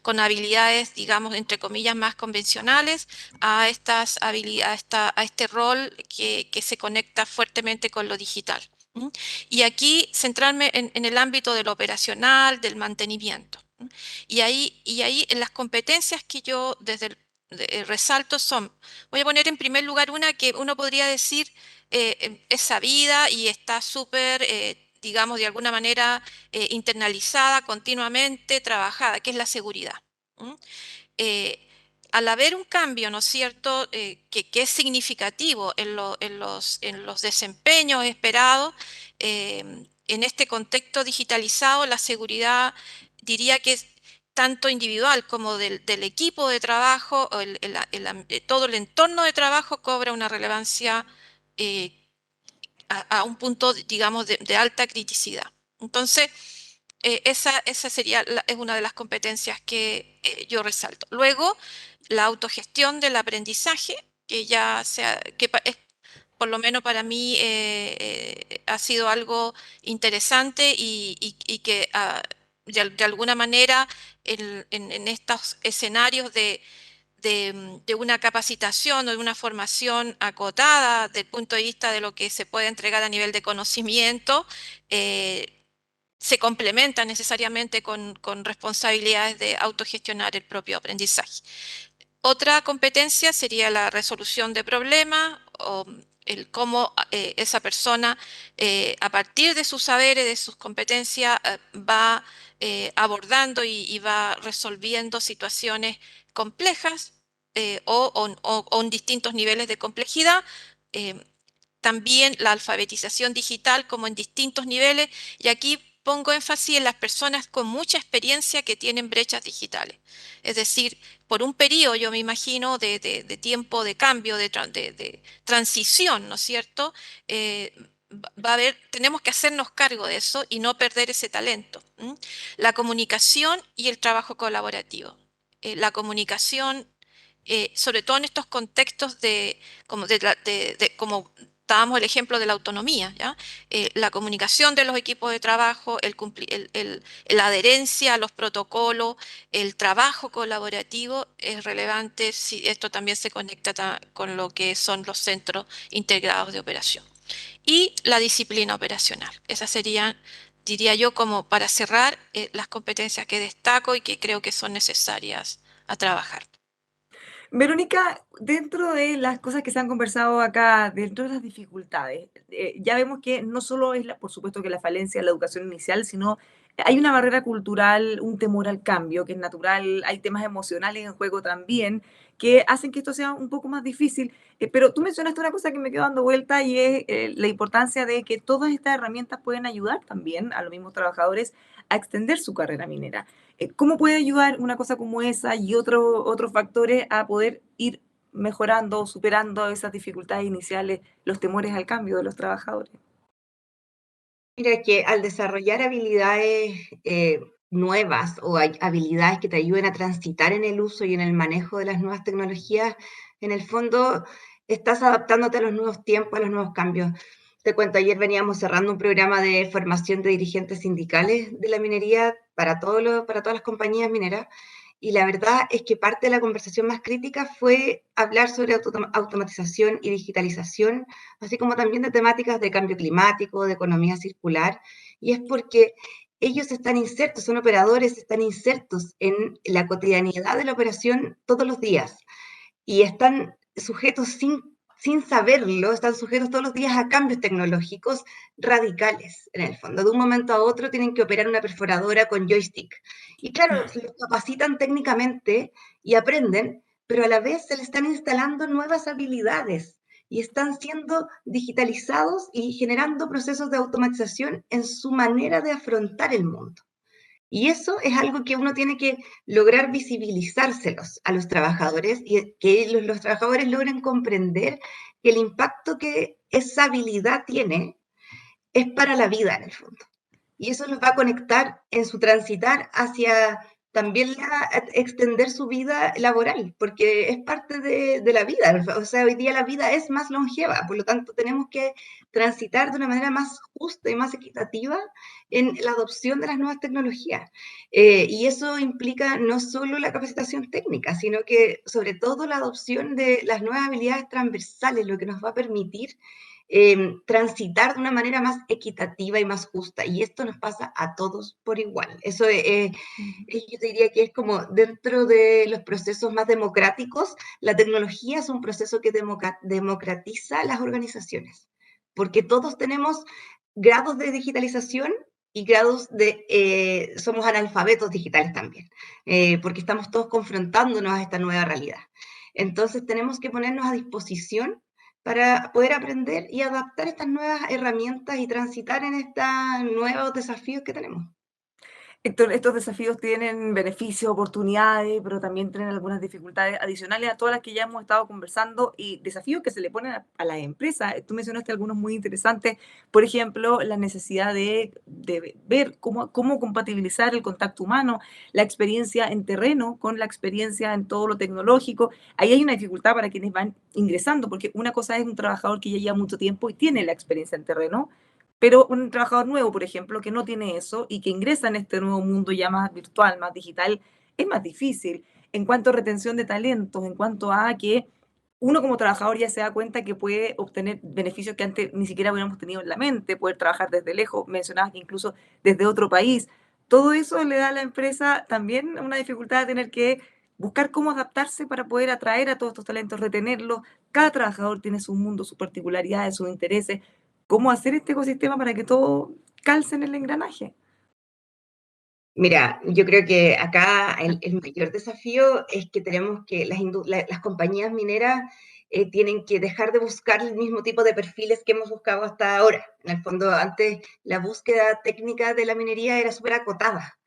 con habilidades, digamos, entre comillas, más convencionales a estas habilidades, a este rol que se conecta fuertemente con lo digital. ¿Mm? Y aquí centrarme en el ámbito de lo operacional, del mantenimiento. ¿Mm? Y ahí en las competencias que yo resalto son, voy a poner en primer lugar una que uno podría decir es sabida y está súper, digamos, de alguna manera internalizada, continuamente trabajada, que es la seguridad. ¿Mm? eh, Al haber un cambio, ¿no es cierto?, que es significativo en los desempeños esperados, en este contexto digitalizado, la seguridad diría que es tanto individual como del equipo de trabajo, o todo el entorno de trabajo cobra una relevancia eh, a un punto, digamos, de alta criticidad. Entonces, esa sería es una de las competencias que yo resalto. Luego, la autogestión del aprendizaje, que ya sea, es, por lo menos para mí ha sido algo interesante y que de alguna manera en estos escenarios de una capacitación o de una formación acotada desde el punto de vista de lo que se puede entregar a nivel de conocimiento, se complementa necesariamente con responsabilidades de autogestionar el propio aprendizaje. Otra competencia sería la resolución de problemas o el cómo esa persona, a partir de sus saberes, de sus competencias, va abordando y va resolviendo situaciones complejas o en distintos niveles de complejidad. Eh, También la alfabetización digital como en distintos niveles, y aquí pongo énfasis en las personas con mucha experiencia que tienen brechas digitales. Es decir, por un periodo, yo me imagino, de tiempo de cambio, de transición, ¿no es cierto? Va a haber, tenemos que hacernos cargo de eso y no perder ese talento. ¿M? La comunicación y el trabajo colaborativo. La comunicación, sobre todo en estos contextos como dábamos el ejemplo de la autonomía, ¿ya? La comunicación de los equipos de trabajo, la adherencia a los protocolos, el trabajo colaborativo es relevante si esto también se conecta con lo que son los centros integrados de operación. Y la disciplina operacional. Esas serían, diría yo, como para cerrar, las competencias que destaco y que creo que son necesarias a trabajar. Verónica, dentro de las cosas que se han conversado acá, dentro de las dificultades, ya vemos que no solo es, por supuesto, que la falencia de la educación inicial, sino hay una barrera cultural, un temor al cambio, que es natural, hay temas emocionales en juego también, que hacen que esto sea un poco más difícil. Pero tú mencionaste una cosa que me quedó dando vuelta y es la importancia de que todas estas herramientas pueden ayudar también a los mismos trabajadores a extender su carrera minera. ¿Cómo puede ayudar una cosa como esa y otros factores a poder ir mejorando, superando esas dificultades iniciales, los temores al cambio de los trabajadores? Mira, que al desarrollar habilidades nuevas o habilidades que te ayuden a transitar en el uso y en el manejo de las nuevas tecnologías, en el fondo estás adaptándote a los nuevos tiempos, a los nuevos cambios. Te cuento, ayer veníamos cerrando un programa de formación de dirigentes sindicales de la minería para todas las compañías mineras, y la verdad es que parte de la conversación más crítica fue hablar sobre automatización y digitalización, así como también de temáticas de cambio climático, de economía circular, y es porque ellos están insertos, son operadores, están insertos en la cotidianidad de la operación todos los días y están sujetos sin saberlo, están sujetos todos los días a cambios tecnológicos radicales, en el fondo. De un momento a otro tienen que operar una perforadora con joystick. Y claro, se los capacitan técnicamente y aprenden, pero a la vez se les están instalando nuevas habilidades y están siendo digitalizados y generando procesos de automatización en su manera de afrontar el mundo. Y eso es algo que uno tiene que lograr visibilizárselos a los trabajadores y que los trabajadores logren comprender que el impacto que esa habilidad tiene es para la vida en el fondo. Y eso los va a conectar en su transitar hacia también extender su vida laboral, porque es parte de la vida. O sea, hoy día la vida es más longeva, por lo tanto tenemos que transitar de una manera más justa y más equitativa en la adopción de las nuevas tecnologías. Y eso implica no solo la capacitación técnica, sino que sobre todo la adopción de las nuevas habilidades transversales, lo que nos va a permitir transitar de una manera más equitativa y más justa. Y esto nos pasa a todos por igual. Eso yo te diría que es como dentro de los procesos más democráticos, la tecnología es un proceso que democratiza las organizaciones, porque todos tenemos grados de digitalización y grados somos analfabetos digitales también, porque estamos todos confrontándonos a esta nueva realidad. Entonces tenemos que ponernos a disposición para poder aprender y adaptar estas nuevas herramientas y transitar en estos nuevos desafíos que tenemos. Héctor, estos desafíos tienen beneficios, oportunidades, pero también tienen algunas dificultades adicionales a todas las que ya hemos estado conversando y desafíos que se le ponen a las empresas. Tú mencionaste algunos muy interesantes, por ejemplo, la necesidad de ver cómo compatibilizar el contacto humano, la experiencia en terreno con la experiencia en todo lo tecnológico. Ahí hay una dificultad para quienes van ingresando, porque una cosa es un trabajador que ya lleva mucho tiempo y tiene la experiencia en terreno, pero un trabajador nuevo, por ejemplo, que no tiene eso y que ingresa en este nuevo mundo ya más virtual, más digital, es más difícil en cuanto a retención de talentos, en cuanto a que uno como trabajador ya se da cuenta que puede obtener beneficios que antes ni siquiera hubiéramos tenido en la mente, poder trabajar desde lejos, mencionabas que incluso desde otro país. Todo eso le da a la empresa también una dificultad de tener que buscar cómo adaptarse para poder atraer a todos estos talentos, retenerlos. Cada trabajador tiene su mundo, sus particularidades, sus intereses, cómo hacer este ecosistema para que todo calce en el engranaje. Mira, yo creo que acá el mayor desafío es que tenemos que las compañías mineras tienen que dejar de buscar el mismo tipo de perfiles que hemos buscado hasta ahora. En el fondo, antes la búsqueda técnica de la minería era súper acotada.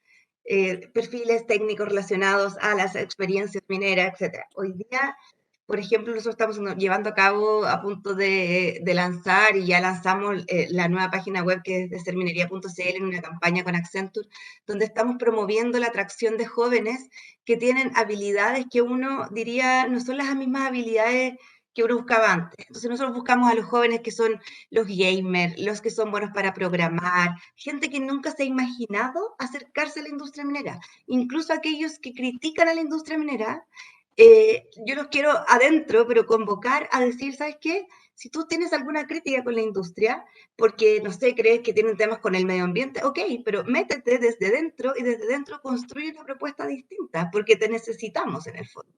Perfiles técnicos relacionados a las experiencias mineras, etc. Hoy día, por ejemplo, nosotros estamos llevando a cabo, a punto de lanzar, y ya lanzamos la nueva página web que es de serminería.cl en una campaña con Accenture, donde estamos promoviendo la atracción de jóvenes que tienen habilidades que uno diría no son las mismas habilidades que uno buscaba antes. Entonces nosotros buscamos a los jóvenes que son los gamers, los que son buenos para programar, gente que nunca se ha imaginado acercarse a la industria minera, incluso aquellos que critican a la industria minera. Yo los quiero adentro, pero convocar a decir, ¿sabes qué? Si tú tienes alguna crítica con la industria, porque, no sé, crees que tienen temas con el medio ambiente, ok, pero métete desde dentro y desde dentro construye una propuesta distinta, porque te necesitamos en el fondo.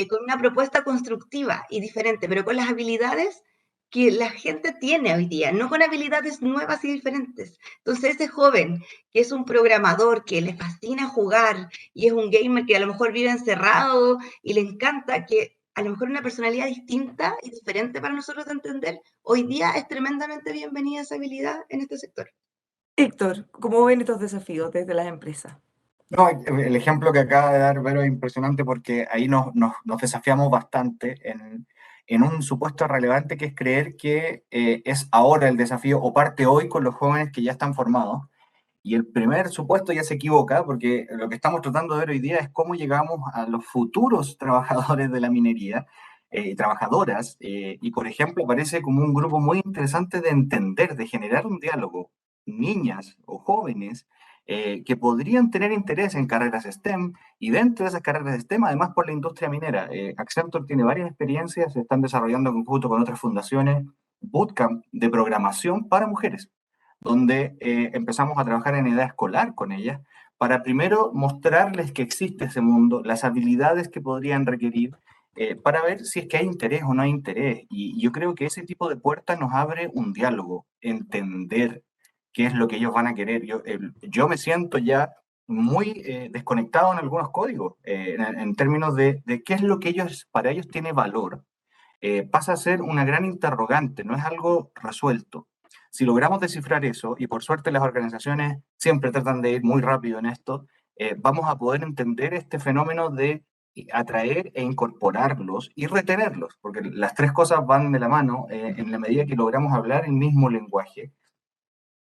Con una propuesta constructiva y diferente, pero con las habilidades que la gente tiene hoy día, no con habilidades nuevas y diferentes. Entonces, ese joven que es un programador, que le fascina jugar y es un gamer que a lo mejor vive encerrado y le encanta, que a lo mejor una personalidad distinta y diferente para nosotros de entender, hoy día es tremendamente bienvenida esa habilidad en este sector. Héctor, ¿cómo ven estos desafíos desde las empresas? No, el ejemplo que acaba de dar Vero es impresionante porque ahí nos desafiamos bastante en un supuesto relevante que es creer que es ahora el desafío o parte hoy con los jóvenes que ya están formados. Y el primer supuesto ya se equivoca porque lo que estamos tratando de ver hoy día es cómo llegamos a los futuros trabajadores de la minería y trabajadoras. Y por ejemplo, parece como un grupo muy interesante de entender, de generar un diálogo. Niñas o jóvenes que podrían tener interés en carreras STEM y dentro de esas carreras STEM, además por la industria minera. Accenture tiene varias experiencias, se están desarrollando junto con otras fundaciones bootcamp de programación para mujeres, donde empezamos a trabajar en edad escolar con ellas para primero mostrarles que existe ese mundo, las habilidades que podrían requerir, para ver si es que hay interés o no hay interés. Y yo creo que ese tipo de puertas nos abre un diálogo, entender qué es lo que ellos van a querer. Yo me siento ya muy desconectado en algunos códigos, en términos de qué es lo que para ellos tiene valor. Pasa a ser una gran interrogante, no es algo resuelto. Si logramos descifrar eso, y por suerte las organizaciones siempre tratan de ir muy rápido en esto, vamos a poder entender este fenómeno de atraer e incorporarlos y retenerlos, porque las tres cosas van de la mano en la medida que logramos hablar el mismo lenguaje.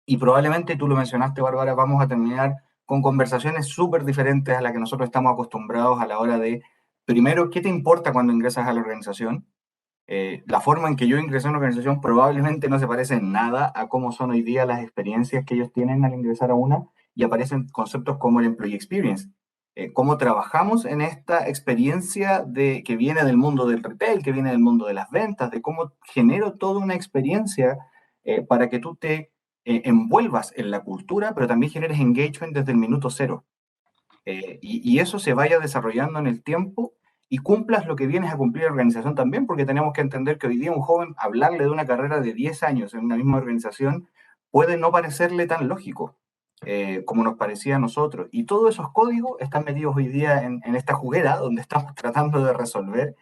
Y probablemente tú lo mencionaste, Bárbara, vamos a terminar con conversaciones súper diferentes a las que nosotros estamos acostumbrados a la hora de, primero, ¿qué te importa cuando ingresas a la organización? La forma en que yo ingresé a una organización probablemente no se parece en nada a cómo son hoy día las experiencias que ellos tienen al ingresar a una, y aparecen conceptos como el employee experience. Cómo trabajamos en esta experiencia que viene del mundo del retail, que viene del mundo de las ventas, de cómo genero toda una experiencia para que tú te envuelvas en la cultura, pero también generes engagement desde el minuto cero. Y eso se vaya desarrollando en el tiempo y cumplas lo que vienes a cumplir la organización también, porque tenemos que entender que hoy día un joven, hablarle de una carrera de 10 años en una misma organización, puede no parecerle tan lógico como nos parecía a nosotros. Y todos esos códigos están metidos hoy día en esta juguera donde estamos tratando de resolver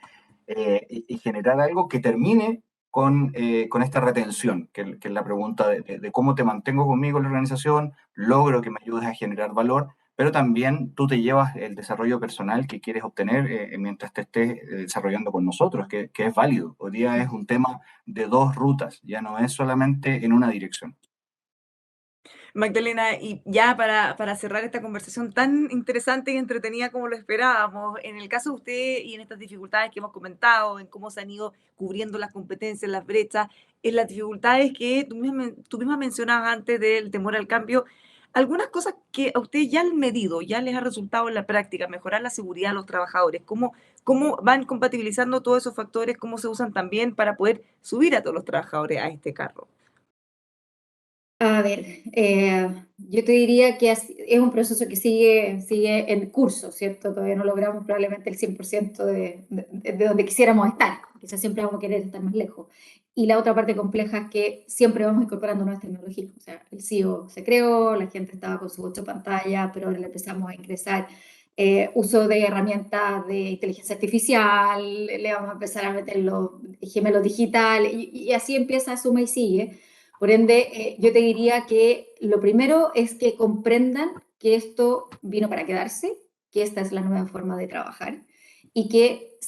y generar algo que termine con esta retención, que es la pregunta de cómo te mantengo conmigo en la organización, logro que me ayudes a generar valor, pero también tú te llevas el desarrollo personal que quieres obtener mientras te estés desarrollando con nosotros, que es válido. Hoy día es un tema de dos rutas, ya no es solamente en una dirección. Magdalena, y ya para cerrar esta conversación tan interesante y entretenida como lo esperábamos, en el caso de usted y en estas dificultades que hemos comentado, en cómo se han ido cubriendo las competencias, las brechas, en las dificultades que tú misma mencionabas antes del temor al cambio, algunas cosas que a usted ya han medido, ya les ha resultado en la práctica, mejorar la seguridad de los trabajadores, cómo van compatibilizando todos esos factores, cómo se usan también para poder subir a todos los trabajadores a este carro. A ver, yo te diría que es un proceso que sigue en curso, ¿cierto? Todavía no logramos probablemente el 100% de donde quisiéramos estar, quizás siempre vamos a querer estar más lejos. Y la otra parte compleja es que siempre vamos incorporando nuevas tecnologías. O sea, el CEO se creó, la gente estaba con sus 8 pantallas, pero ahora le empezamos a ingresar uso de herramientas de inteligencia artificial, le vamos a empezar a meter los gemelos digitales, y así empieza, suma y sigue. Por ende, yo te diría que lo primero es que comprendan que esto vino para quedarse, que esta es la nueva forma de trabajar y que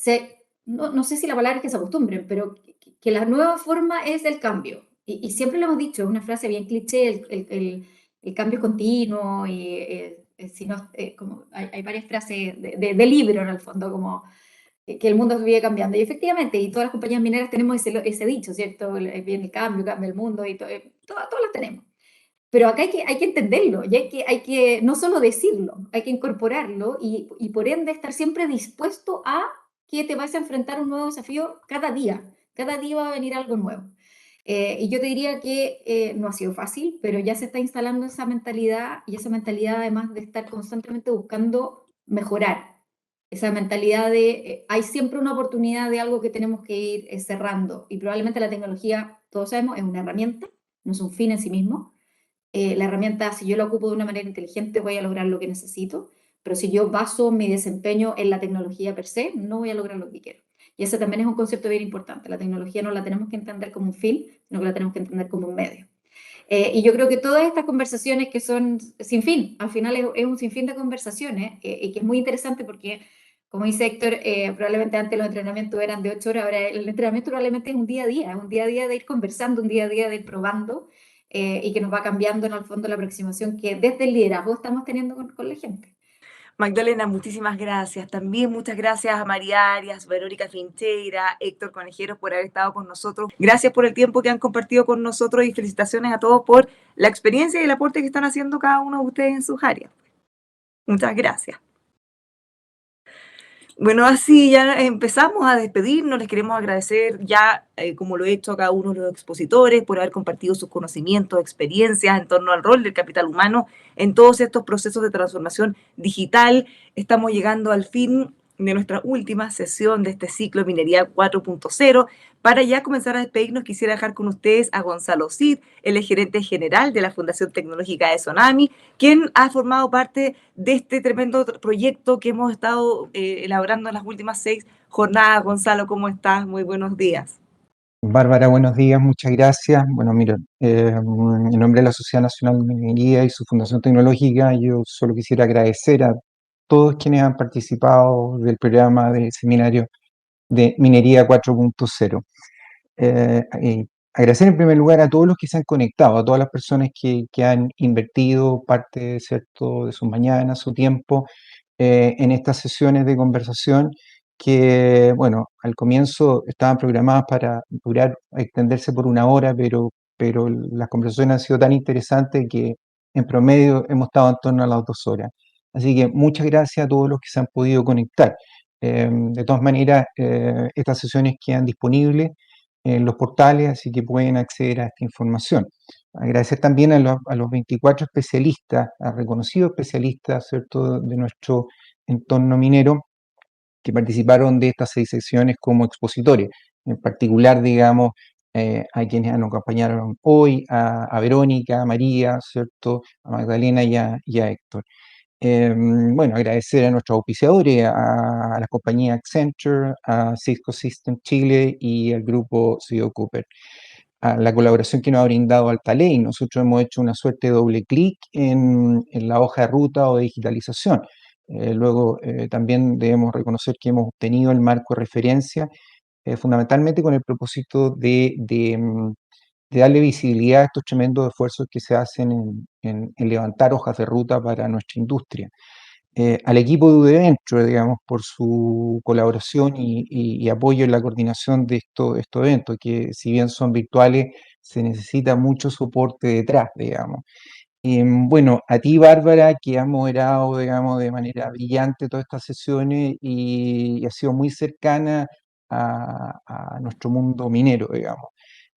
no sé si la palabra es que se acostumbren, pero que la nueva forma es el cambio. Y siempre lo hemos dicho, es una frase bien cliché, el cambio continuo, y si no, como hay varias frases de libro en el fondo, como que el mundo vive cambiando. Y efectivamente, y todas las compañías mineras tenemos ese dicho, ¿cierto? Viene el cambio, cambia el mundo, y todas las tenemos. Pero acá hay que entenderlo, y hay que no solo decirlo, hay que incorporarlo y por ende estar siempre dispuesto a que te vas a enfrentar a un nuevo desafío cada día. Cada día va a venir algo nuevo. Y yo te diría que no ha sido fácil, pero ya se está instalando esa mentalidad, y esa mentalidad además de estar constantemente buscando mejorar. Esa mentalidad de hay siempre una oportunidad de algo que tenemos que ir cerrando, y probablemente la tecnología, todos sabemos, es una herramienta, no es un fin en sí mismo. La herramienta, si yo la ocupo de una manera inteligente, voy a lograr lo que necesito, pero si yo baso mi desempeño en la tecnología per se, no voy a lograr lo que quiero. Y ese también es un concepto bien importante. La tecnología no la tenemos que entender como un fin, sino que la tenemos que entender como un medio. Y yo creo que todas estas conversaciones que son sin fin, al final es un sinfín de conversaciones, y que es muy interesante porque, como dice Héctor, probablemente antes los entrenamientos eran de 8 horas, ahora el entrenamiento probablemente es un día a día, es un día a día de ir conversando, un día a día de ir probando, y que nos va cambiando en el fondo la aproximación que desde el liderazgo estamos teniendo con la gente. Magdalena, muchísimas gracias. También muchas gracias a María Arias, Verónica Fincheira, Héctor Conejeros por haber estado con nosotros. Gracias por el tiempo que han compartido con nosotros y felicitaciones a todos por la experiencia y el aporte que están haciendo cada uno de ustedes en sus áreas. Muchas gracias. Bueno, así ya empezamos a despedirnos. Les queremos agradecer ya, como lo he hecho a cada uno de los expositores, por haber compartido sus conocimientos, experiencias en torno al rol del capital humano en todos estos procesos de transformación digital. Estamos llegando al fin de nuestra última sesión de este ciclo de Minería 4.0. Para ya comenzar a despedirnos, quisiera dejar con ustedes a Gonzalo Cid, el gerente general de la Fundación Tecnológica de Sonami, quien ha formado parte de este tremendo proyecto que hemos estado elaborando en las últimas 6 jornadas. Gonzalo, ¿cómo estás? Muy buenos días. Bárbara, buenos días, muchas gracias. Bueno, mira, en nombre de la Sociedad Nacional de Minería y su Fundación Tecnológica, yo solo quisiera agradecer a todos quienes han participado del programa de seminario de Minería 4.0. agradecer en primer lugar a todos los que se han conectado, a todas las personas que han invertido parte, ¿cierto?, de sus mañanas, su tiempo en estas sesiones de conversación que, bueno, al comienzo estaban programadas para extenderse por 1 hora, pero las conversaciones han sido tan interesantes que en promedio hemos estado en torno a las 2 horas. Así que muchas gracias a todos los que se han podido conectar. De todas maneras, estas sesiones quedan disponibles en los portales, así que pueden acceder a esta información. Agradecer también a los 24 especialistas, a reconocidos especialistas, ¿cierto?, de nuestro entorno minero, que participaron de estas 6 sesiones como expositores. En particular, digamos, a quienes nos acompañaron hoy, a Verónica, a María, ¿cierto?, a Magdalena y a Héctor. Bueno, agradecer a nuestros auspiciadores, a la compañía Accenture, a Cisco System Chile y al grupo CEO Cooper. A la colaboración que nos ha brindado Altaley. Nosotros hemos hecho una suerte de doble clic en la hoja de ruta o de digitalización. Luego, también debemos reconocer que hemos obtenido el marco de referencia, fundamentalmente con el propósito de darle visibilidad a estos tremendos esfuerzos que se hacen en levantar hojas de ruta para nuestra industria. Al equipo de UD Venture, digamos, por su colaboración y apoyo en la coordinación de estos eventos, que si bien son virtuales, se necesita mucho soporte detrás, digamos. Bueno, a ti, Bárbara, que has moderado, digamos, de manera brillante todas estas sesiones y has sido muy cercana a nuestro mundo minero, digamos.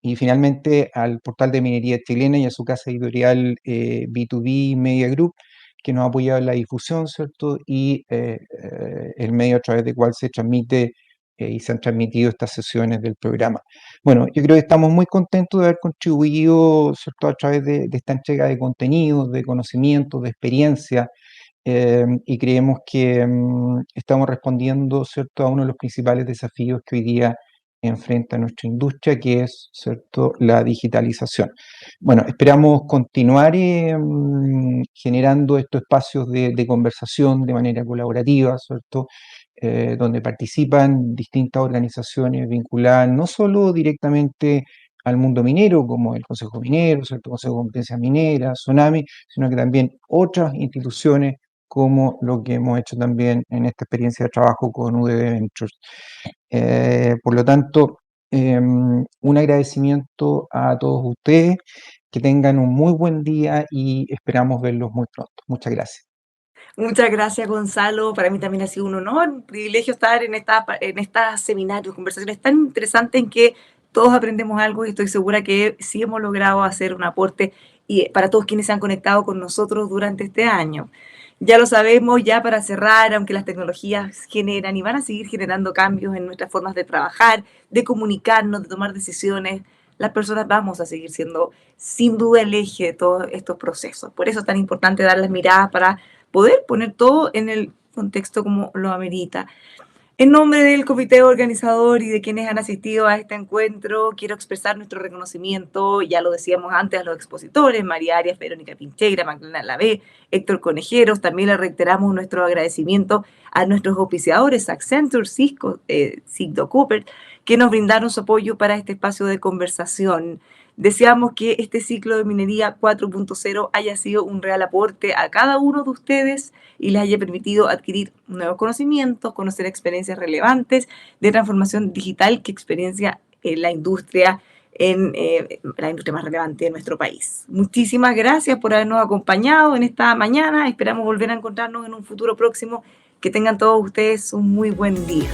Y finalmente al portal de minería chilena y a su casa editorial B2B Media Group, que nos ha apoyado en la difusión, ¿cierto? Y el medio a través del cual se transmite y se han transmitido estas sesiones del programa. Bueno, yo creo que estamos muy contentos de haber contribuido, ¿cierto?, a través de esta entrega de contenidos, de conocimientos, de experiencia, y creemos que estamos respondiendo, ¿cierto?, a uno de los principales desafíos que hoy día enfrenta nuestra industria, que es, ¿cierto?, la digitalización. Bueno, esperamos continuar generando estos espacios de conversación de manera colaborativa, ¿cierto?, donde participan distintas organizaciones vinculadas no solo directamente al mundo minero, como el Consejo Minero, ¿cierto?, Consejo de Competencias Mineras, SONAMI, sino que también otras instituciones como lo que hemos hecho también en esta experiencia de trabajo con UD Ventures. Por lo tanto, un agradecimiento a todos ustedes, que tengan un muy buen día y esperamos verlos muy pronto. Muchas gracias. Muchas gracias, Gonzalo. Para mí también ha sido un honor, un privilegio estar en estas seminarios, conversaciones tan interesantes en que todos aprendemos algo y estoy segura que sí hemos logrado hacer un aporte y para todos quienes se han conectado con nosotros durante este año. Ya lo sabemos, ya para cerrar, aunque las tecnologías generan y van a seguir generando cambios en nuestras formas de trabajar, de comunicarnos, de tomar decisiones, las personas vamos a seguir siendo sin duda el eje de todos estos procesos. Por eso es tan importante dar las miradas para poder poner todo en el contexto como lo amerita. En nombre del comité organizador y de quienes han asistido a este encuentro, quiero expresar nuestro reconocimiento, ya lo decíamos antes, a los expositores, María Arias, Verónica Pincheira, Magdalena Lavé, Héctor Conejeros. También le reiteramos nuestro agradecimiento a nuestros auspiciadores, Accenture, Cisco, Cooper, que nos brindaron su apoyo para este espacio de conversación. Deseamos que este ciclo de minería 4.0 haya sido un real aporte a cada uno de ustedes y les haya permitido adquirir nuevos conocimientos, conocer experiencias relevantes de transformación digital que experiencia la industria más relevante de nuestro país. Muchísimas gracias por habernos acompañado en esta mañana. Esperamos volver a encontrarnos en un futuro próximo. Que tengan todos ustedes un muy buen día.